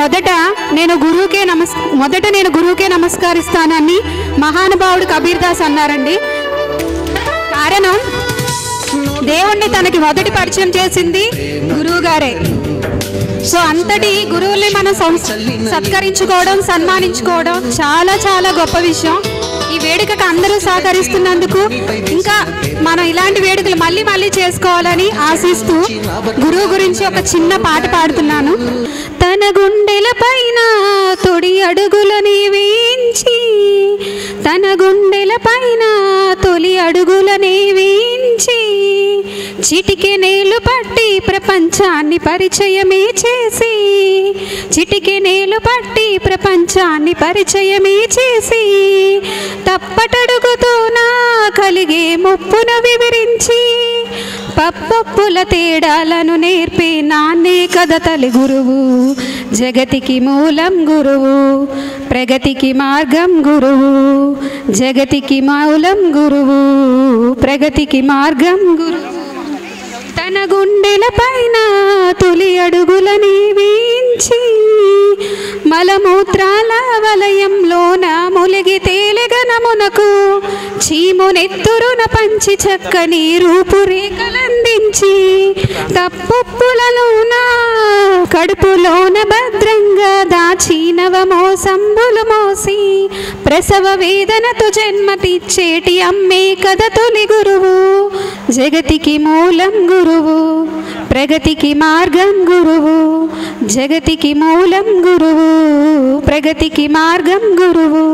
మొదట నేను గురువుకే నమస్కరిస్తానని మహానుభావుడు కబీర్ దాస్ అన్నారండి. కారణం దేవుణ్ణి తనకి మొదటి పరిచయం చేసింది గురువు గారే. సో అంతటి గురువుల్ని మనం సత్కరించుకోవడం, సన్మానించుకోవడం చాలా చాలా గొప్ప విషయం. ఈ వేడుకకు అందరూ సహకరిస్తున్నందుకు ఇంకా మనం ఇలాంటి వేడుకలు మళ్ళీ మళ్ళీ చేసుకోవాలని ఆశిస్తూ గురువు గురించి ఒక చిన్న పాట పాడుతున్నాను. తన గుండెల పైన తొడి అడుగులని వేయించి, తన గుండెల పైన తొలి అడుగులని వేయించి, చిటికె నేలు పట్టి ప్రపంచాన్ని పరిచయమే చేసి, చిటికె నేలు పట్టి ప్రపంచాన్ని పరిచయమే చేసి, తప్పటడుగుతూ నా కలిగే ముప్పును వివరించి, పప్పొప్పుల తేడాలను నేర్పే నాన్నే కథ తల్లి గురువు. జగతికి మూలం గురువు, ప్రగతికి మార్గం గురువు. జగతికి మూలం గురువు, ప్రగతికి మార్గం గురువు. తన గుండెల పైన తొలి అడుగులని వేయించి, మలమూత్రాల వలయంలోన ములిగి తేలిగనమునకు, చీమునెత్తురున పంచి చక్కని రూపురేఖలందించి, తప్పొప్పులలోన కడుపులోన భద్రంగా దాచి నవమోసంబులు మోసి, ప్రసవ వేదనతో జన్మతిచ్చేటి అమ్మే కథ తొలి గురువు. జగతికి మూలం గురువు, ప్రగతికి మార్గం గురువు. జగతికి మూలం గురువు, ప్రగతికి మార్గం గురువు.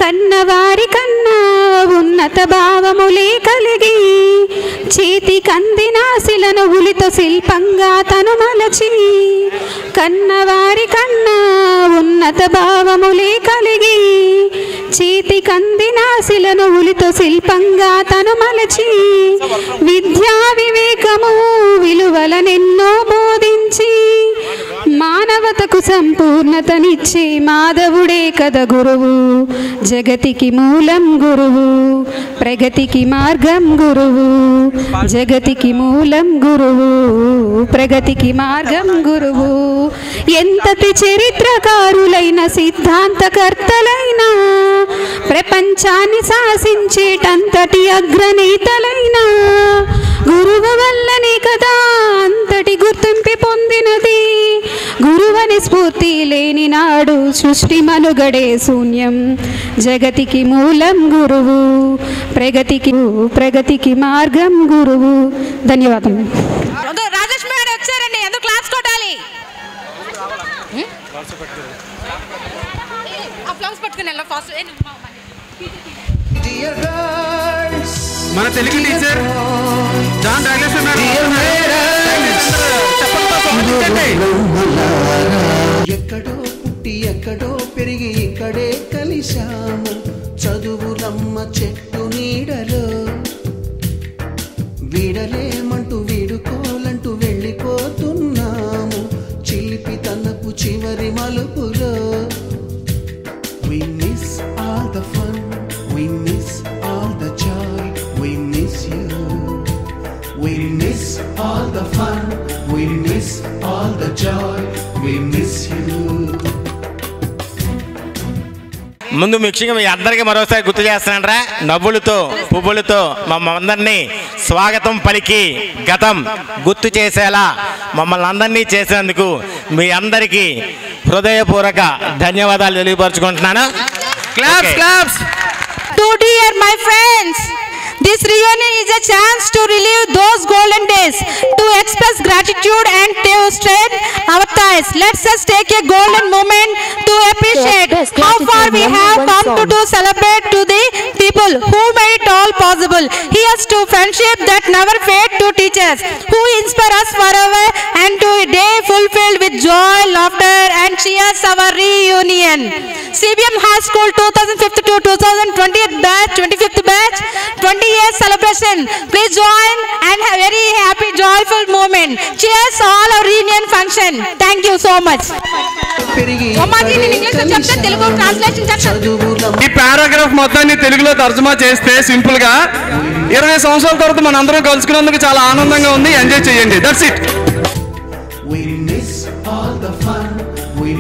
కన్నవారి కన్నా ఉన్నత భావములే కలిగి, చేతి కందినాశిలను ఉలితో శిల్పంగా తను మలచి, కన్నవారి కన్నా ఉన్నత భావములే కలిగి, చేతి కందినాశిలను ఉలితో శిల్పంగా తను మలచి, విద్యా వివేకము విలువలనెన్నో బోధించి, మానవతకు సంపూర్ణతనిచ్చే మాధవుడే కథ గురువు. జగతికి మూలం గురువు, ప్రగతికి మార్గం గురువు. జగతికి మూలం గురువు, ప్రగతికి మార్గం గురువు. ఎంతటి చరిత్రకారులైన సిద్ధాంతకర్తలైన, ప్రపంచాన్ని శాసించేటంతటి అగ్రనేతలైన గురువు వల్లనే కదా అంతటి గుర్తింపు పొందినది. గురువని స్ఫూర్తి లేని నాడు సృష్టి మనుగడే శూన్యం. జగతికి మూలం గురువు, ప్రగతికి మార్గం గురువు. ధన్యవాదములు. రాజేష్ మేడం వచ్చారండి, ఎందుకు క్లాస్ కొట్టాలి? మన తెలుగు టీచర్ జాన్ రాజేశ్వర ఎక్కడో పుట్టి ఎక్కడో పెరిగి ఇక్కడే కలిశాము, చదువులమ్మ చెట్టు నీడలో. వీడలేమంటూ వీడుకోలంటూ వెళ్ళిపోతున్నాము, చిలిపి తనపు చివరి మలుపులో. We miss all the fun, we miss all the joy, we miss you. We miss all the fun, we miss all the joy, we miss you. ముందు ముఖ్యంగా మీ అందరికీ మరోసారి గుర్తు చేస్తున్నానరా, నవ్వులతో పువ్వులతో మమ్మల్ని స్వాగతం పలికి గతం గుర్తు చేసేలా మమ్మల్ని అందరినీ చేసినందుకు మీ అందరికీ హృదయపూర్వక ధన్యవాదాలు తెలియపరుచుకుంటున్నాను. Claps claps. To dear my friends, this reunion is a chance to relive those golden days, to express gratitude and to strengthen our ties. Let's just take a golden moment to appreciate how far we have come to celebrate to the people who made it all possible. Here's to friendship that never fade, to teachers who inspire us forever, and to a day fulfilled with joy, laughter and cheers our reunion. CBM High School 2005 to 2020th batch, 25th batch, 20 years celebration. Please join and have very happy joyful moment. Cheers all our reunion function. Thank you so much. ఈ paragraph మొత్తాన్ని తెలుగులో తర్జుమా చేస్తే simple గా 20 సంవత్సరాల తర్వాత మన అందరం కలుసుకున్నందుకు చాలా ఆనందంగా ఉంది. ఎంజాయ్ చేయండి. That's it. We miss all the fun, we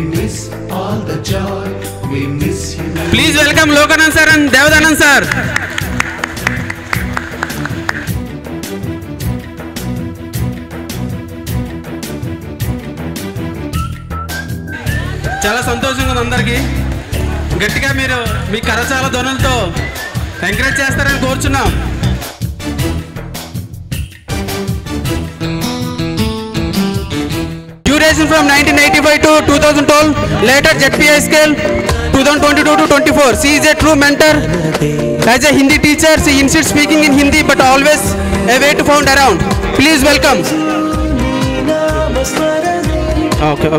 all the joy. We miss you. Please welcome Lokanand sir and Devadanand sir. చాలా సంతోషంగా ఉంది అందరికీ. గట్టిగా మీరు మీ కరచాల ధ్వనులతో ఎంకరేజ్ చేస్తారని కోరుచున్నాం. Duration from 1985 to 2012, later ZPI scale 2022 to 24. She is a true mentor. As a Hindi teacher, she insists speaking in Hindi but always a way to found around. Please welcome. Okay.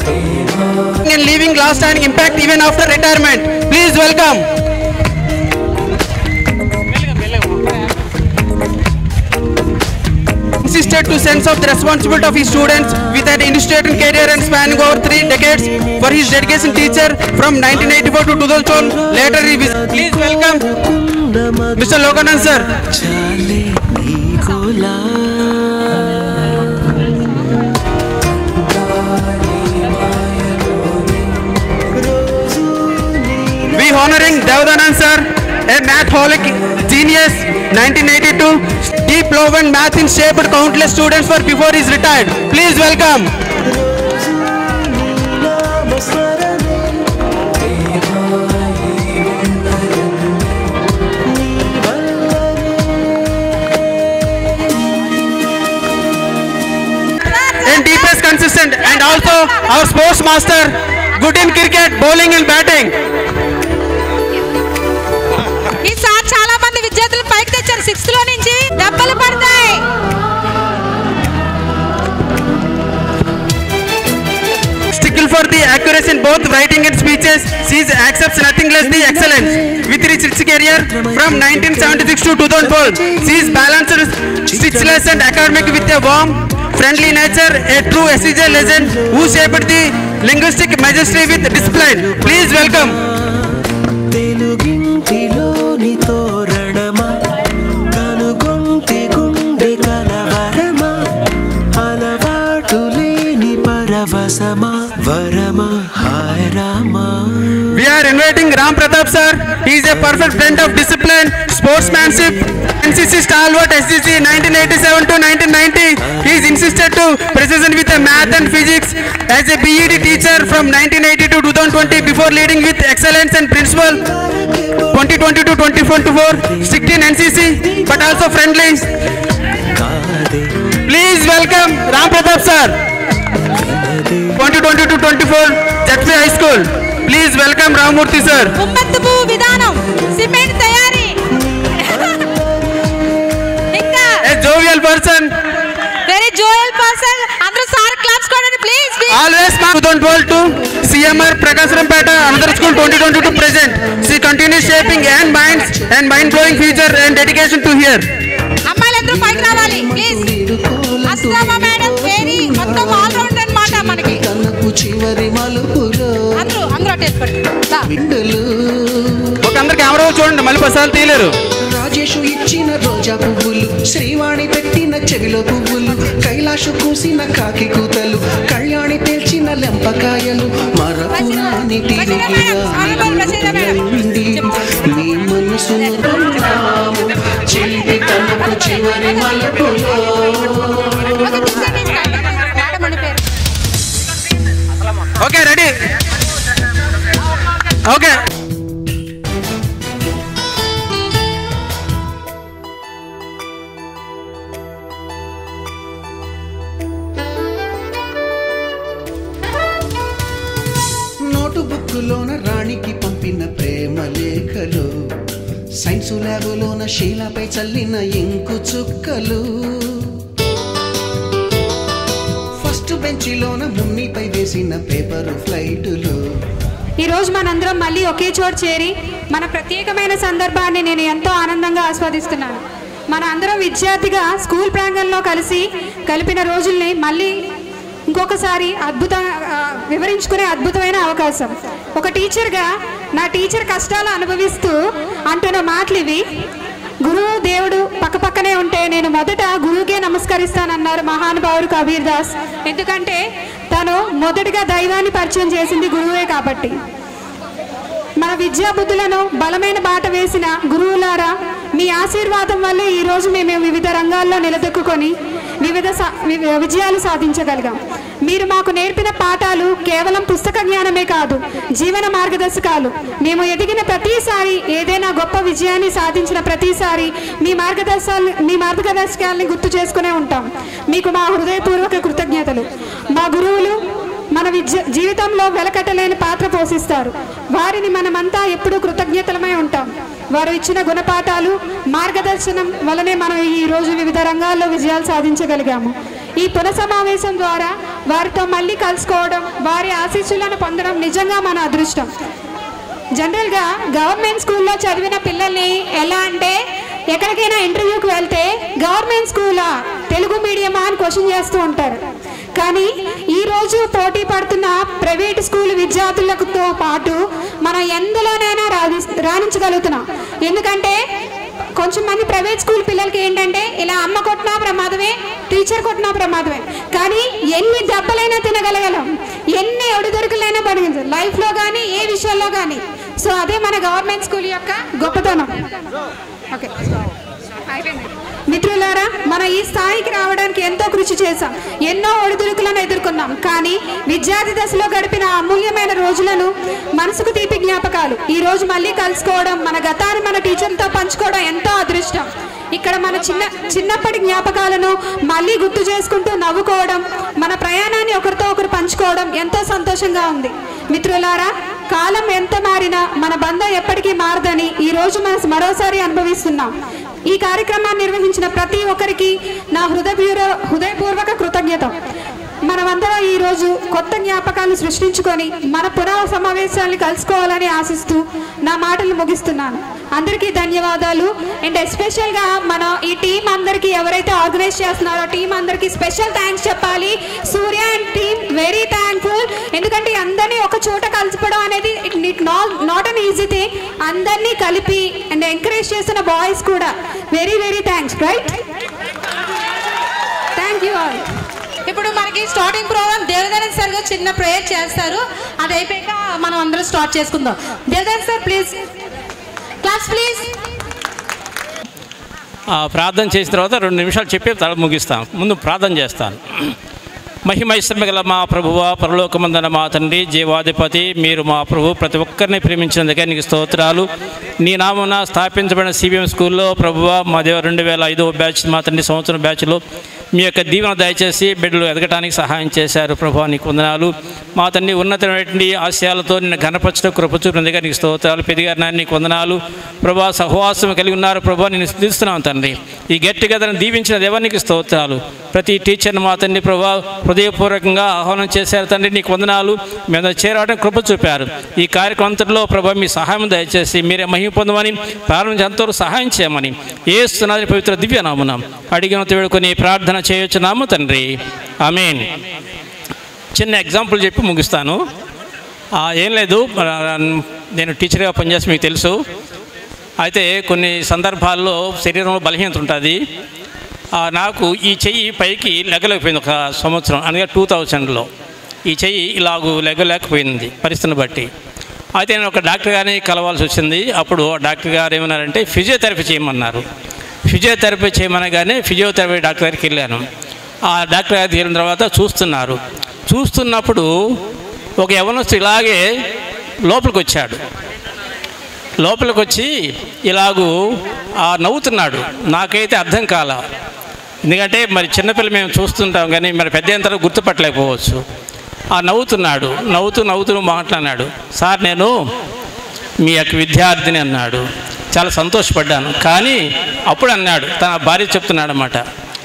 And leaving lasting impact even after retirement. Please welcome. Insisted to sense of the responsibility of his students with an illustrated career and spanning over 3 decades for his dedication teacher from 1984 to 2012. Later he was. Please welcome Mr. Lokanand sir. We honoring Devadanand sir, a mathholic genius, 1982. Deep love and math in shaped countless students for before he's retired. Please welcome. And deepest consistent and also our sports master, good in cricket, bowling and batting. ఈసారి చాలా మంది విద్యార్థులు పైకి తెచ్చారు 6th లో నుంచి దెబ్బలు పడతాయి. Stickle for the accuracy in both writing and speeches, she accepts nothing less the excellence. With his rich career from 1976 to 2012, she is balanced, stitchless and academic with a warm, friendly nature, a true SEJ legend who shaped the linguistic majesty with discipline. Please welcome. తెలుగింటిలోని తోరణమా కనుగొంటి గుండె కలవరమా అలవాటు లేని పరవశమా వరమా హాయ్ Rama. We are inviting Ram Pratap sir. He is a perfect blend of discipline, sportsmanship, NCC stalwart SCC 1987 to 1990. He is insisted to precision with a math and physics as a BEd teacher from 1980 to 2020 before leading with excellence and principle 2020 to 2024. Strict in NCC but also friendly. Please welcome Ram Pratap sir. 2020 to 24 ZP High School. Please welcome Ramurthy sir. ఉమ్మత్తు విధానం cement తయారీ ఇంకా A jovial person. Very jovial person. అందరూ sir claps కొడండి please. Always 2012 to CMR Prakasarampeta another school 2020 to present. She continues shaping young minds and mind-blowing future and dedication to here. అమ్మాయిలందరూ పైకి రావాలి please. అస్లామా madam very మొత్తం all round అన్నమాట మనకి. కనపు చివరి మలుపులో అందరూ అటెండ్ పడుతుంది. విండలు ఒక అందరు కెమెరా చూడండి మళ్ళీ పసాలు తీయలేరు. రాజేషు ఇచ్చిన రోజా పువ్వులు, శ్రీవాణి పెట్టిన చెవిలో పువ్వులు, కైలాషు కూసిన కాకి కూతలు, కళ్యాణి పేల్చిన లెంపకాయలు, మరపురాని తిరిగిగా మీ మనసును కొన్నాము, చిలిపి తనకు చివరి మలుపులో. Okay ready okay. నోటు బుక్కులోన రాణికి పంపిన ప్రేమ లేఖలు, సైన్సు ల్యాబులోన శీలపై చల్లిన ఇంకు చుక్కలు, ఫస్ట్ బెంచిలోన మున్నిపై వేసిన పేపరు ఫ్లైటులు. ఈరోజు మనందరం మళ్ళీ ఒకే చోటు చేరి మన ప్రత్యేకమైన సందర్భాన్ని నేను ఎంతో ఆనందంగా ఆస్వాదిస్తున్నాను. మన అందరం విద్యార్థిగా స్కూల్ ప్రాంగణంలో కలిపిన రోజుల్ని మళ్ళీ ఇంకొకసారి వివరించుకునే అద్భుతమైన అవకాశం. ఒక టీచర్గా నా టీచర్ కష్టాలు అనుభవిస్తూ అంటున్న మాటలు ఇవి. గురువు దేవుడు పక్కపక్కనే ఉంటే నేను మొదట గురువుకే నమస్కరిస్తానన్నారు మహానుభావుడు కబీర్ దాస్. ఎందుకంటే తను మొదటిగా దైవాన్ని పరిచయం చేసింది గురువే కాబట్టి. మన విద్యా బుద్ధులను బలమైన బాట వేసిన గురువులారా, మీ ఆశీర్వాదం వల్లే ఈరోజు మేము వివిధ రంగాల్లో నిలదొక్కుని విజయాలు సాధించగలిగాం. మీరు మాకు నేర్పిన పాఠాలు కేవలం పుస్తక జ్ఞానమే కాదు, జీవన మార్గదర్శకాలు. మేము ఎదిగిన ప్రతిసారి, ఏదైనా గొప్ప విజయాన్ని సాధించిన ప్రతిసారి మీ మార్గదర్శకాలని గుర్తు చేసుకునే ఉంటాం. మీకు మా హృదయపూర్వక కృతజ్ఞతలు. మా గురువులు మన జీవితంలో వెలకట్టలేని పాత్ర పోషిస్తారు. వారిని మనమంతా ఎప్పుడూ కృతజ్ఞతలమై ఉంటాం. వారు ఇచ్చిన గుణపాఠాలు, మార్గదర్శనం వలనే మనం ఈరోజు వివిధ రంగాల్లో విజయాలు సాధించగలిగాము. ఈ పునఃసమావేశం ద్వారా వారితో మళ్ళీ కలుసుకోవడం, వారి ఆశీస్సులను పొందడం నిజంగా మన అదృష్టం. జనరల్గా గవర్నమెంట్ స్కూల్లో చదివిన పిల్లల్ని ఎలా అంటే, ఎక్కడికైనా ఇంటర్వ్యూకి వెళ్తే గవర్నమెంట్ స్కూలా, తెలుగు మీడియమా అని క్వశ్చన్ చేస్తూ ఉంటారు. కానీ ఈరోజు పోటీ పడుతున్న ప్రైవేట్ స్కూల్ విద్యార్థులతో పాటు మనం ఎందులోనైనా రాణించగలుగుతున్నాం. ఎందుకంటే కొంచెం మంది ప్రైవేట్ స్కూల్ పిల్లలకి ఏంటంటే, ఇలా అమ్మ కొట్టినా ప్రమాదమే, టీచర్ కొట్టినా ప్రమాదమే, కానీ ఎన్ని దెబ్బలైనా తినగలగలం, ఎన్ని ఒడిదొడుకులైనా పడగలం లైఫ్లో కానీ ఏ విషయంలో కానీ. సో అదే మన గవర్నమెంట్ స్కూల్ యొక్క గొప్పతనం. ఓకే, అయిపోయింది. మిత్రులారా, మన ఈ స్థాయికి రావడానికి ఎంతో కృషి చేశాం, ఎన్నో ఒడిదుడుకులను ఎదుర్కొన్నాం. కానీ విద్యార్థి దశలో గడిపిన అమూల్యమైన రోజులను, మనసుకు తీపి జ్ఞాపకాలు ఈ రోజు మళ్ళీ కలుసుకోవడం, మన గతాన్ని మన టీచర్లతో పంచుకోవడం ఎంతో అదృష్టం. ఇక్కడ మన చిన్నప్పటి జ్ఞాపకాలను మళ్ళీ గుర్తు చేసుకుంటూ నవ్వుకోవడం, మన ప్రయాణాన్ని ఒకరితో ఒకరు పంచుకోవడం ఎంతో సంతోషంగా ఉంది. మిత్రులారా, కాలం ఎంత మారినా మన బంధం ఎప్పటికీ మారదని ఈరోజు మనం మరోసారి అనుభవిస్తున్నాం. ఈ కార్యక్రమాన్ని నిర్వహించిన ప్రతి ఒక్కరికి నా హృదయపూర్వక కృతజ్ఞత. మనమందరం ఈరోజు కొత్త జ్ఞాపకాలు సృష్టించుకొని మన పునః సమావేశాన్ని కలుసుకోవాలని ఆశిస్తూ నా మాటలు ముగిస్తున్నాను. అందరికీ ధన్యవాదాలు. అండ్ ఎస్పెషల్గా మన ఈ టీం అందరికీ, ఎవరైతే ఆర్గనైజ్ చేస్తున్నారో టీం అందరికీ స్పెషల్ థ్యాంక్స్ చెప్పాలి. సూర్య అండ్ టీమ్ వెరీ థ్యాంక్ఫుల్. ఎందుకంటే అందరినీ ఒక చోట కలిసిపోవడం అనేది నాట్ అన్ ఈజీ థింగ్. అందరినీ కలిపి అండ్ ఎంకరేజ్ చేస్తున్న బాయ్స్ కూడా very very thanks. Right, thank you all. ఇప్పుడు మనకి స్టార్టింగ్ ప్రోగ్రామ్ దేవదానం సార్ గారు చిన్న ప్రేయర్ చేస్తారు. అది అయిపోయాక మనం అందరం స్టార్ట్ చేసుకుందాం. Devadanam sir please, class please. ప్రార్థన చేసిన తర్వాత 2 నిమిషాలు చెప్పి ముగిస్తాను. ముందు ప్రార్థన చేస్తాను. మహిమైశ్రమ గల మా ప్రభువ, పరలోకమందన మా తండ్రి, జీవాధిపతి, మీరు మా ప్రభు ప్రతి ఒక్కరిని ప్రేమించినందుకే నీకు స్తోత్రాలు. నీ నామమున స్థాపించబడిన సిబిఎం స్కూల్లో ప్రభువ, మా దేవ 2005వ బ్యాచ్, మా తండ్రి సంవత్సరం బ్యాచ్లో మీ యొక్క దీవెన దయచేసి బిడ్డలు ఎదగటానికి సహాయం చేశారు. ప్రభు నీకు వందనాలు. మా తండ్రి ఉన్నతమైనటువంటి ఆశయాలతో నిన్ను ఘనపరచడం కృప చూపినందుకే నీకు స్తోత్రాలు. పెరిగారు నాయన నీకు వందనాలు. ప్రభా సహవాసం కలిగి ఉన్నారు ప్రభా, నేను స్తుతిస్తున్నాను తండ్రి. ఈ గెట్ టుగెదర్ని దీవించిన దేవానికి స్తోత్రాలు. ప్రతి టీచర్ని మా తండ్రి ప్రభా హృదయపూర్వకంగా ఆహ్వానం చేశారు తండ్రి, నీకు వందనాలు. మేము చేరడం కృప చూపారు. ఈ కార్యక్రమంలో ప్రభా మీ సహాయం దయచేసి మీరే మహిమ పొందమని, ప్రారంభించి అంతవరకు సహాయం చేయమని యేసునాథుని పవిత్ర దివ్యనామమున అడిగిన వేడుకొని ప్రార్థన చేయొచ్చున్నాము తండ్రి, ఆమేన్. చిన్న ఎగ్జాంపుల్ చెప్పి ముగిస్తాను. ఏం లేదు, నేను టీచర్గా పనిచేసి మీకు తెలుసు. అయితే కొన్ని సందర్భాల్లో శరీరంలో బలహీనత ఉంటుంది. నాకు ఈ చెయ్యి పైకి లెగలేకపోయింది. ఒక సంవత్సరం అనగా 2000లో ఈ చెయ్యి ఇలాగూ లెగలేకపోయింది పరిస్థితిని బట్టి. అయితే నేను ఒక డాక్టర్ గారిని కలవాల్సి వచ్చింది. అప్పుడు డాక్టర్ గారు ఏమన్నారంటే ఫిజియోథెరపీ చేయమన్నారు. ఫిజియోథెరపీ చేయమనగానే ఫిజియోథెరపీ డాక్టర్ గారికి వెళ్ళాను. ఆ డాక్టర్ గారికి వెళ్ళిన తర్వాత చూస్తున్నప్పుడు ఒక యవనస్తుడు ఇలాగే లోపలికి వచ్చాడు. లోపలికి వచ్చి ఇలాగూ నవ్వుతున్నాడు. నాకైతే అర్థం కాల. ఎందుకంటే మరి చిన్నపిల్ల మేము చూస్తుంటాం కానీ మరి పెద్ద ఎంత గుర్తుపట్టలేకపోవచ్చు. నవ్వుతూ మాట్లాడినాడు. సార్ నేను మీ యొక్క విద్యార్థిని అన్నాడు. చాలా సంతోషపడ్డాను. కానీ అప్పుడు అన్నాడు, తన భార్య చెప్తున్నాడు అన్నమాట.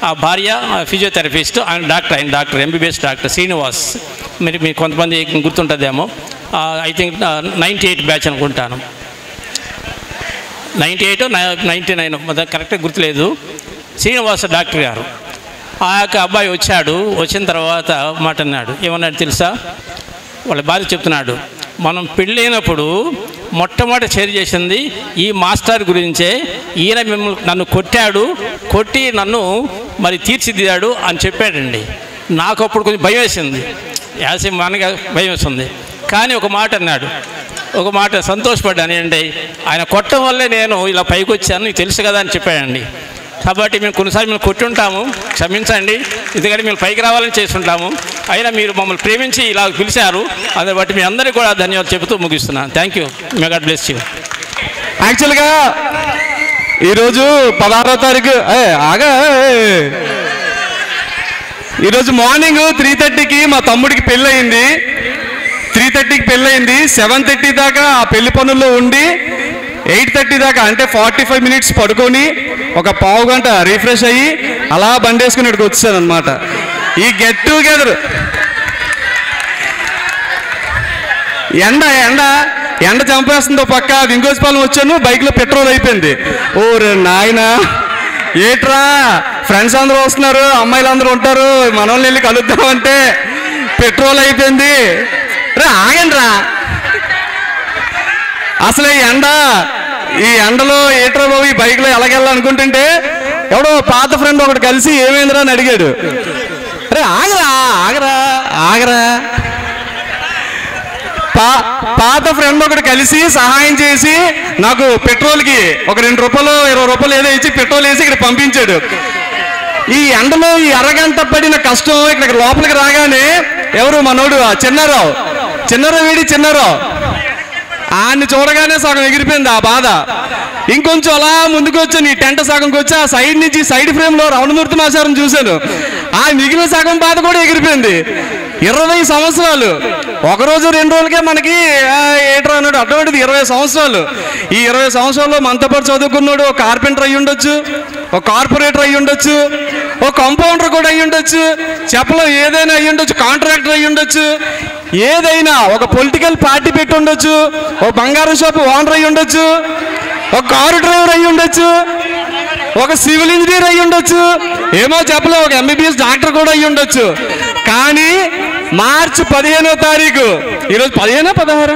ఆ భార్య ఫిజియోథెరపిస్ట్, ఆయన డాక్టర్ ఎంబీబీఎస్ డాక్టర్ శ్రీనివాస్. మీరు కొంతమంది గుర్తుంటుందేమో. ఐ థింక్ 98 బ్యాచ్ అనుకుంటాను, 98 99 కరెక్ట్గా గుర్తులేదు. శ్రీనివాస డాక్టర్ గారు. ఆ యొక్క అబ్బాయి వచ్చాడు. వచ్చిన తర్వాత మాట అన్నాడు. ఏమన్నాడు తెలుసా? వాళ్ళ భార్య చెప్తున్నాడు, మనం పెళ్ళైనప్పుడు మొట్టమొదటి షేర్ చేసింది ఈ మాస్టర్ గురించే. ఈయన నన్ను కొట్టి నన్ను మరి తీర్చిదిద్దాడు అని చెప్పాడండి. నాకు అప్పుడు కొంచెం భయం వేసింది. యాసి మనగా భయం వస్తుంది. కానీ ఒక మాట అన్నాడు, ఒక మాట సంతోషపడ్డాను. ఏంటంటే ఆయన కొట్టడం వల్లే నేను ఇలా పైకి వచ్చాను, నీకు తెలుసు కదా అని చెప్పాడండి. కాబట్టి మేము కొన్నిసార్లు మేము కొట్టుంటాము, క్షమించండి, ఎందుకంటే మేము పైకి రావాలని చేస్తుంటాము. అయినా మీరు మమ్మల్ని ప్రేమించి ఇలా పిలిచారు, అదే బట్టి మీ అందరికీ కూడా ధన్యవాదాలు చెబుతూ ముగిస్తున్నాను. Thank you, may God bless you. యాక్చువల్గా ఈరోజు 16వ తారీఖు ఈరోజు మార్నింగ్ 3:30కి మా తమ్ముడికి పెళ్ళి అయింది. 3:30కి పెళ్ళి అయింది. 7:30 దాకా ఆ పెళ్లి పనుల్లో ఉండి 8:30 దాకా అంటే 45 మినిట్స్ పడుకొని ఒక పావు గంట రిఫ్రెష్ అయ్యి అలా బండేసుకుని ఇక్కడికి వచ్చాను అనమాట. ఈ గెట్ టుగెదర్ ఎండ చంపేస్తుందో పక్క వింగోస్పాలెం వచ్చాను, బైక్లో పెట్రోల్ అయిపోయింది. ఓరే నాయనా ఏట్రా ఫ్రెండ్స్ అందరూ వస్తున్నారు, అమ్మాయిలు అందరూ ఉంటారు, మనల్ని వెళ్ళి కలుద్దామంటే పెట్రోల్ అయిపోయింది. రా ఆగండి రా, అసలు ఈ ఎండలో ఏట్రా బాబు ఈ బైక్లో ఎలాగెళ్ళాలనుకుంటుంటే ఎవడో పాత ఫ్రెండ్ ఒకటి కలిసి ఏమైందిరా అని అడిగాడు. అరే ఆగరా ఆగరా ఆగరా పాత ఫ్రెండ్ ఒకటి కలిసి సహాయం చేసి నాకు పెట్రోల్కి ఒక 2 రూపాయలు 20 రూపాయలు ఏదో ఇచ్చి పెట్రోల్ వేసి ఇక్కడ పంపించాడు. ఈ ఎండలో ఈ అరగంట పడిన కష్టం ఇక్కడ లోపలికి రాగానే ఎవరు మనోడు చిన్నారావు వీడి చిన్నారావు ఆయన్ని చూడగానే సగం ఎగిరిపోయింది ఆ బాధ. ఇంకొంచెం అలా ముందుకు వచ్చాను, ఈ టెంట సగంకి వచ్చి ఆ సైడ్ నుంచి సైడ్ ఫ్రేమ్లో రమణమూర్తి మాస్టారం చూశాను. ఆ మిగిలిన సగం బాధ కూడా ఎగిరిపోయింది. 20 సంవత్సరాలు ఒకరోజు 2 రోజులకే మనకి ఏట్రా అన్నాడు. అటువంటిది 20 సంవత్సరాలు. ఈ 20 సంవత్సరాల్లో మనతో పాటు చదువుకున్నాడు ఒక కార్పెంటర్ అయ్యి ఉండొచ్చు, ఒక కార్పొరేటర్ అయ్యి ఉండొచ్చు, ఒక కంపౌండర్ కూడా అయ్యి ఉండొచ్చు, చెప్పలో ఏదైనా అయ్యి ఉండొచ్చు, కాంట్రాక్టర్ అయ్యి ఉండొచ్చు, ఏదైనా ఒక పొలిటికల్ పార్టీ పెట్టి ఉండొచ్చు, ఒక బంగారం షాప్ ఓనర్ అయ్యి ఉండొచ్చు, ఒక కారు డ్రైవర్ అయ్యి ఉండొచ్చు, ఒక సివిల్ ఇంజనీర్ అయ్యి ఉండొచ్చు, ఏమో చెప్పలే ఒక MBBS డాక్టర్ కూడా అయ్యి ఉండొచ్చు. కానీ మార్చి 15వ తారీఖు ఈరోజు 15-16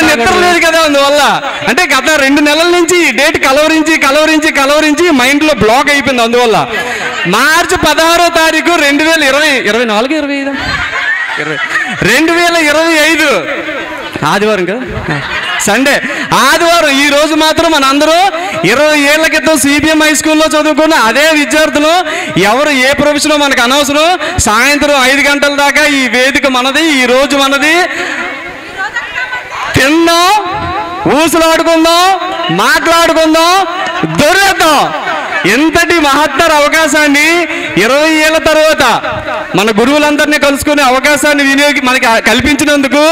నిద్ర లేదు కదా. అందువల్ల అంటే గత 2 నెలల నుంచి డేట్ కలవరించి మైండ్లో బ్లాక్ అయిపోయింది. అందువల్ల మార్చి 16వ తారీఖు 2025 ఆదివారం కదా, సండే ఆదివారం. ఈ రోజు మాత్రం మనందరూ 20 ఏళ్ల క్రితం CBM హై స్కూల్లో చదువుకున్న అదే విద్యార్థులు, ఎవరు ఏ ప్రొఫెషనో మనకు అనవసరం. సాయంత్రం 5 గంటల దాకా ఈ వేదిక మనది, ఈ రోజు మనది. తిందాం, ఊసులాడుకుందాం, మాట్లాడుకుందాం, దొరేద్దాం. ఎంతటి మహత్తర అవకాశాన్ని 20 ఏళ్ల తర్వాత మన గురువులందరినీ కలుసుకునే అవకాశాన్ని మనకి కల్పించినందుకు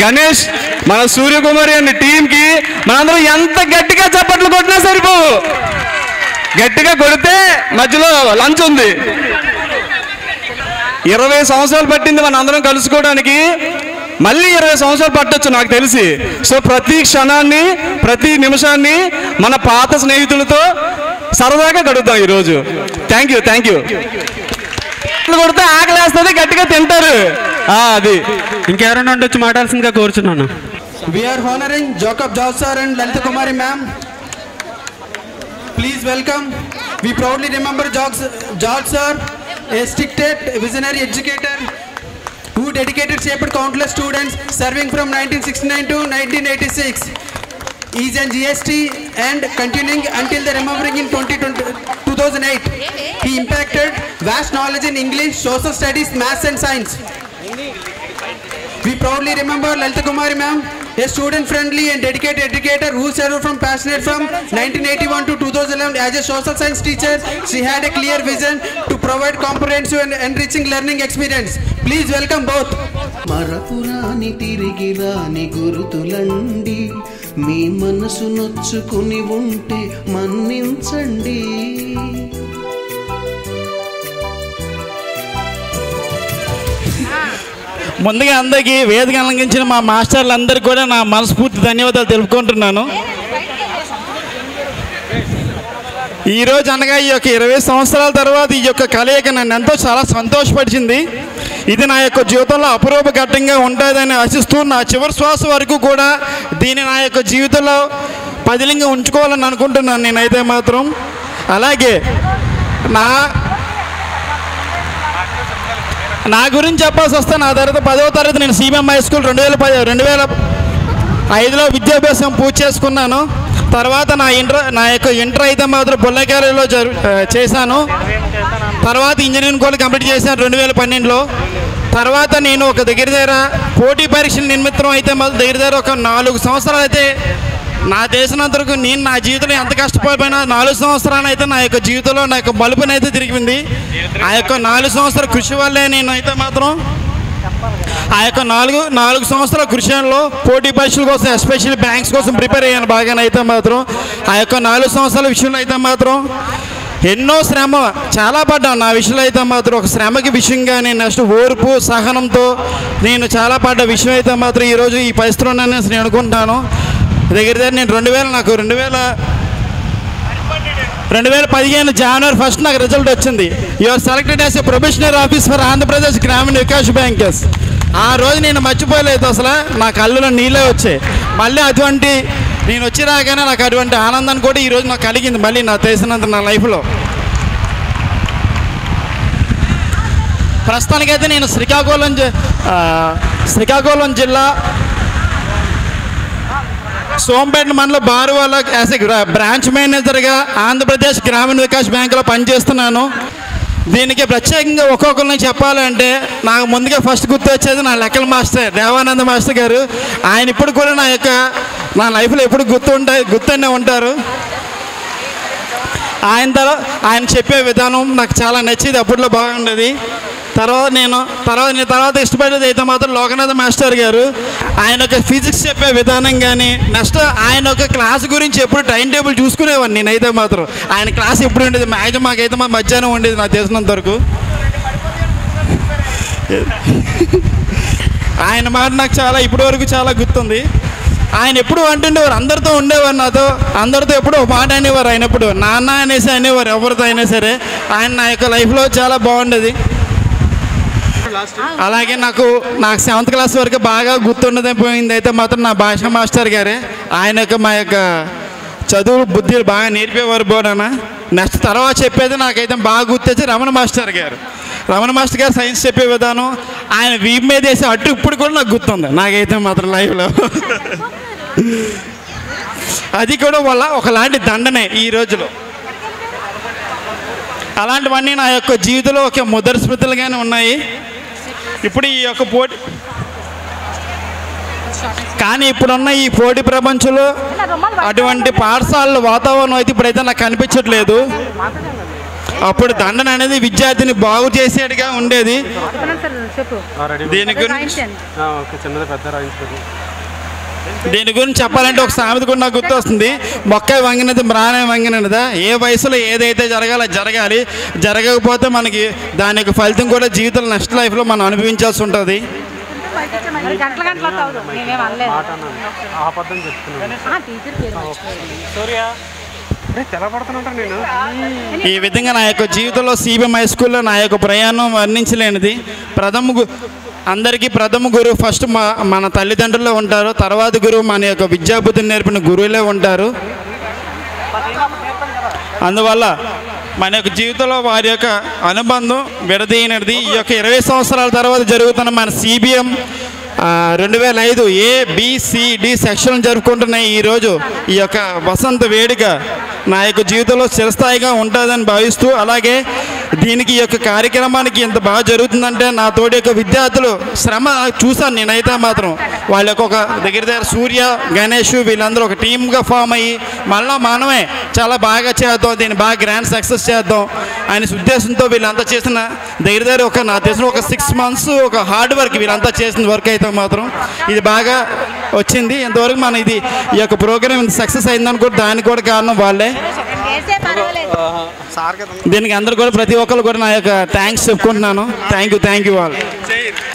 గణేష్, మన సూర్యకుమారి అనే టీంకి మనందరం ఎంత గట్టిగా చప్పట్లు కొట్టినా సరిపోవు. గట్టిగా కొడితే మధ్యలో లంచ్ ఉంది. 20 సంవత్సరాలు పట్టింది మన అందరం కలుసుకోవడానికి, మళ్ళీ 20 సంవత్సరాలు పట్టొచ్చు నాకు తెలిసి. సో ప్రతి క్షణాన్ని ప్రతి నిమిషాన్ని మన పాత స్నేహితులతో సరదాగా గడుపుదాం ఈరోజు. Thank you. కొడితే ఆకలేస్తుంది, గట్టిగా తింటారు. అది ఇంకెవరైనా ఉండొచ్చు మాట్లాడాల్సిందిగా కోరుచున్నాను. We are honoring Jacob George sir and Lalita Kumari ma'am. Please welcome. We proudly remember George sir, a strict visionary educator who dedicated shaped countless students, serving from 1969 to 1986. He is an GST and continuing until the remembering in 2008. He impacted vast knowledge in English, social studies, maths and science. We proudly remember Lalita Kumari ma'am, a student-friendly and dedicated educator who served from 1981 to 2011 as a social science teacher. She had a clear vision to provide comprehensive and enriching learning experience. Please welcome both. మరపురాని తిరిగి రాని గురుతులండి, మీ మనసు నొచ్చుకుని ఉంటే మన్నించండి. ముందుగా అందరికీ వేదిక అలంకరించిన మా మాస్టర్లందరికీ కూడా నా మనస్ఫూర్తి ధన్యవాదాలు తెలుపుకుంటున్నాను. ఈరోజు అనగా ఈ యొక్క 20 సంవత్సరాల తర్వాత ఈ యొక్క కలయిక నన్ను ఎంతో చాలా సంతోషపరిచింది. ఇది నా యొక్క జీవితంలో అపరూప ఘట్టంగా ఉంటుందని ఆశిస్తూ నా చివరి శ్వాస వరకు కూడా దీన్ని నా యొక్క జీవితంలో పదిలంగా ఉంచుకోవాలని అనుకుంటున్నాను నేనైతే మాత్రం. అలాగే నా గురించి చెప్పాల్సి వస్తే నా తర్వాత 10వ తరగతి నేను సిబిఎం హై స్కూల్ 2005లో విద్యాభ్యాసం పూర్తి చేసుకున్నాను. తర్వాత నా యొక్క ఇంటర్ అయితే మాత్రం బొల్లకాయలో చేశాను. తర్వాత ఇంజనీరింగ్ కూడా కంప్లీట్ చేశాను 2012లో. తర్వాత నేను ఒక దగ్గర పోటీ పరీక్షల నిమిత్తం అయితే దగ్గర ఒక 4 సంవత్సరాలు అయితే నా దేశనంతరకు నేను నా జీవితంలో ఎంత కష్టపడిపోయినా 4 సంవత్సరాలు అయితే నా యొక్క జీవితంలో నా యొక్క మలుపునైతే తిరిగింది. ఆ యొక్క 4 సంవత్సరాల కృషి వల్లే నేను అయితే మాత్రం ఆ యొక్క 4 సంవత్సరాల కృషిలో పోటీ పరీక్షల కోసం ఎస్పెషల్లీ బ్యాంక్స్ కోసం ప్రిపేర్ అయ్యాను బాగానైతే మాత్రం. ఆ యొక్క 4 సంవత్సరాల విషయంలో అయితే మాత్రం ఎన్నో శ్రమ చాలా పడ్డాను. నా విషయంలో అయితే మాత్రం ఒక శ్రమకి విషయంగా నేను నెక్స్ట్ ఓర్పు సహనంతో నేను చాలా పడ్డ విషయం అయితే మాత్రం ఈరోజు ఈ పరిస్థితిలో నేను అనుకుంటున్నాను. దగ్గర నేను 2015 జనవరి 1 నాకు రిజల్ట్ వచ్చింది. You are selected as a probationary office for Andhra Pradesh గ్రామీణ వికాస్ బ్యాంకర్స్. ఆ రోజు నేను మర్చిపోలేదు, అసలు నా కళ్ళలో నీళ్ళే వచ్చాయి. మళ్ళీ అటువంటి నేను వచ్చి రాగానే నాకు అటువంటి ఆనందాన్ని కూడా ఈరోజు నాకు కలిగింది మళ్ళీ నాకు తెలిసినంత నా లైఫ్లో. ప్రస్తుతానికైతే నేను శ్రీకాకుళం జిల్లా సోంపేట మండలం బారువాల యాజ్ ఎ బ్రాంచ్ మేనేజర్గా ఆంధ్రప్రదేశ్ గ్రామీణ వికాస్ బ్యాంకులో పనిచేస్తున్నాను. దీనికి ప్రత్యేకంగా ఒక్కొక్కరిని చెప్పాలంటే నాకు ముందుగా ఫస్ట్ గుర్తొచ్చేది నా లెక్కల మాస్టర్ దేవానంద మాస్టర్ గారు. ఆయన ఇప్పుడు కూడా నా లైఫ్లో ఎప్పుడు గుర్తుండే ఉంటారు. ఆయన చెప్పే విధానం నాకు చాలా నచ్చేది, అప్పట్లో బాగుండేది. తర్వాత ఇష్టపడేది అయితే మాత్రం లోకనాథ మాస్టర్ గారు. ఆయన ఒక ఫిజిక్స్ చెప్పే విధానం కానీ నెక్స్ట్ ఆయన ఒక క్లాస్ గురించి ఎప్పుడు టైం టేబుల్ చూసుకునేవాడిని నేనైతే మాత్రం. ఆయన క్లాస్ ఎప్పుడు ఉండేది మ్యాక్సిమం మాకైతే మధ్యాహ్నం ఉండేది నాకు తెలిసినంత వరకు. ఆయన మాట నాకు ఇప్పటి వరకు చాలా గుర్తుంది. ఆయన ఎప్పుడు అంటుండేవారు, అందరితో ఉండేవారు, నాతో అందరితో ఎప్పుడు మాట అనేవారు. ఆయన ఎప్పుడు నాన్న అనేసి అనేవారు ఎవరితో అయినా సరే. ఆయన నా యొక్క లైఫ్లో చాలా బాగుండేది. అలాగే నాకు 7th క్లాస్ వరకు బాగా గుర్తుండకపోయింది అయితే మాత్రం నా భాషా మాస్టర్ గారే. ఆయన మా యొక్క చదువు బుద్ధులు బాగా నేర్పేవారు బోడన. నెక్స్ట్ తర్వాత చెప్పేది నాకైతే బాగా గుర్తొచ్చి రమణ మాస్టర్ గారు సైన్స్ చెప్పే విధానం ఆయన వీపు మీద వేసి అటు ఇప్పుడు కూడా నాకు గుర్తుంది నాకైతే మాత్రం లైఫ్లో. అది కూడా వల్ల ఒకలాంటి దండనే ఈ రోజులో. అలాంటివన్నీ నా యొక్క జీవితంలో ఒక ముదర స్మృతులుగానే ఉన్నాయి. ఇప్పుడు ఈ యొక్క పోటీ కానీ ఇప్పుడున్న ఈ పోటీ ప్రపంచంలో అటువంటి పాఠశాలల వాతావరణం అయితే ఇప్పుడైతే నాకు కనిపించట్లేదు. అప్పుడు దండన అనేది విద్యార్థిని బాగు చేసేట్టుగా ఉండేది. దీని గురించి చెప్పాలంటే ఒక సామెత కూడా నాకు గుర్తొస్తుంది, మొక్క వంగినది మ్రానే వంగినదా. ఏ వయసులో ఏదైతే జరగాలి, జరగకపోతే మనకి దాని యొక్క ఫలితం కూడా జీవితంలో నెక్స్ట్ లైఫ్లో మనం అనుభవించాల్సి ఉంటుంది. ఈ విధంగా నా యొక్క జీవితంలో సిబిఎం హై స్కూల్లో నా యొక్క ప్రయాణం వర్ణించలేనిది. అందరికీ ప్రథమ గురువు ఫస్ట్ మన తల్లిదండ్రులే ఉంటారు. తర్వాత గురువు మన యొక్క విద్యాబుద్ధిని నేర్పిన గురువులే ఉంటారు. అందువల్ల మన యొక్క జీవితంలో వారి యొక్క అనుబంధం విడదీయనిది. ఈ యొక్క 20 సంవత్సరాల తర్వాత జరుగుతున్న మన సిబిఎం 2005 ABCD సెక్షన్ జరుపుకుంటున్న ఈరోజు ఈ యొక్క వసంత వేడుక నా యొక్క జీవితంలో చిరస్థాయిగా ఉంటుందని భావిస్తూ, అలాగే దీనికి ఈ యొక్క కార్యక్రమానికి ఇంత బాగా జరుగుతుందంటే నా తోటి యొక్క విద్యార్థులు శ్రమ చూశాను నేనైతే మాత్రం. వాళ్ళ యొక్క ఒక దగ్గర సూర్య, గణేష్ వీళ్ళందరూ ఒక టీమ్గా ఫామ్ అయ్యి మళ్ళీ మనమే చాలా బాగా చేద్దాం, దీన్ని బాగా గ్రాండ్ సక్సెస్ చేద్దాం అనే ఉద్దేశంతో వీళ్ళంతా చేసిన దగ్గర ఒక నా తెలిసిన ఒక 6 months ఒక హార్డ్ వర్క్ వీళ్ళంతా చేసిన వర్క్ అయితే మాత్రం ఇది బాగా వచ్చింది. ఇంతవరకు మన ఈ యొక్క ప్రోగ్రామ్ ఇంత సక్సెస్ అయిందనుకో దానికి కూడా కారణం వాళ్ళే. దీనికి అందరూ కూడా ప్రతి ఒక్కరు కూడా నా యొక్క థ్యాంక్స్ చెప్పుకుంటున్నాను. Thank you all.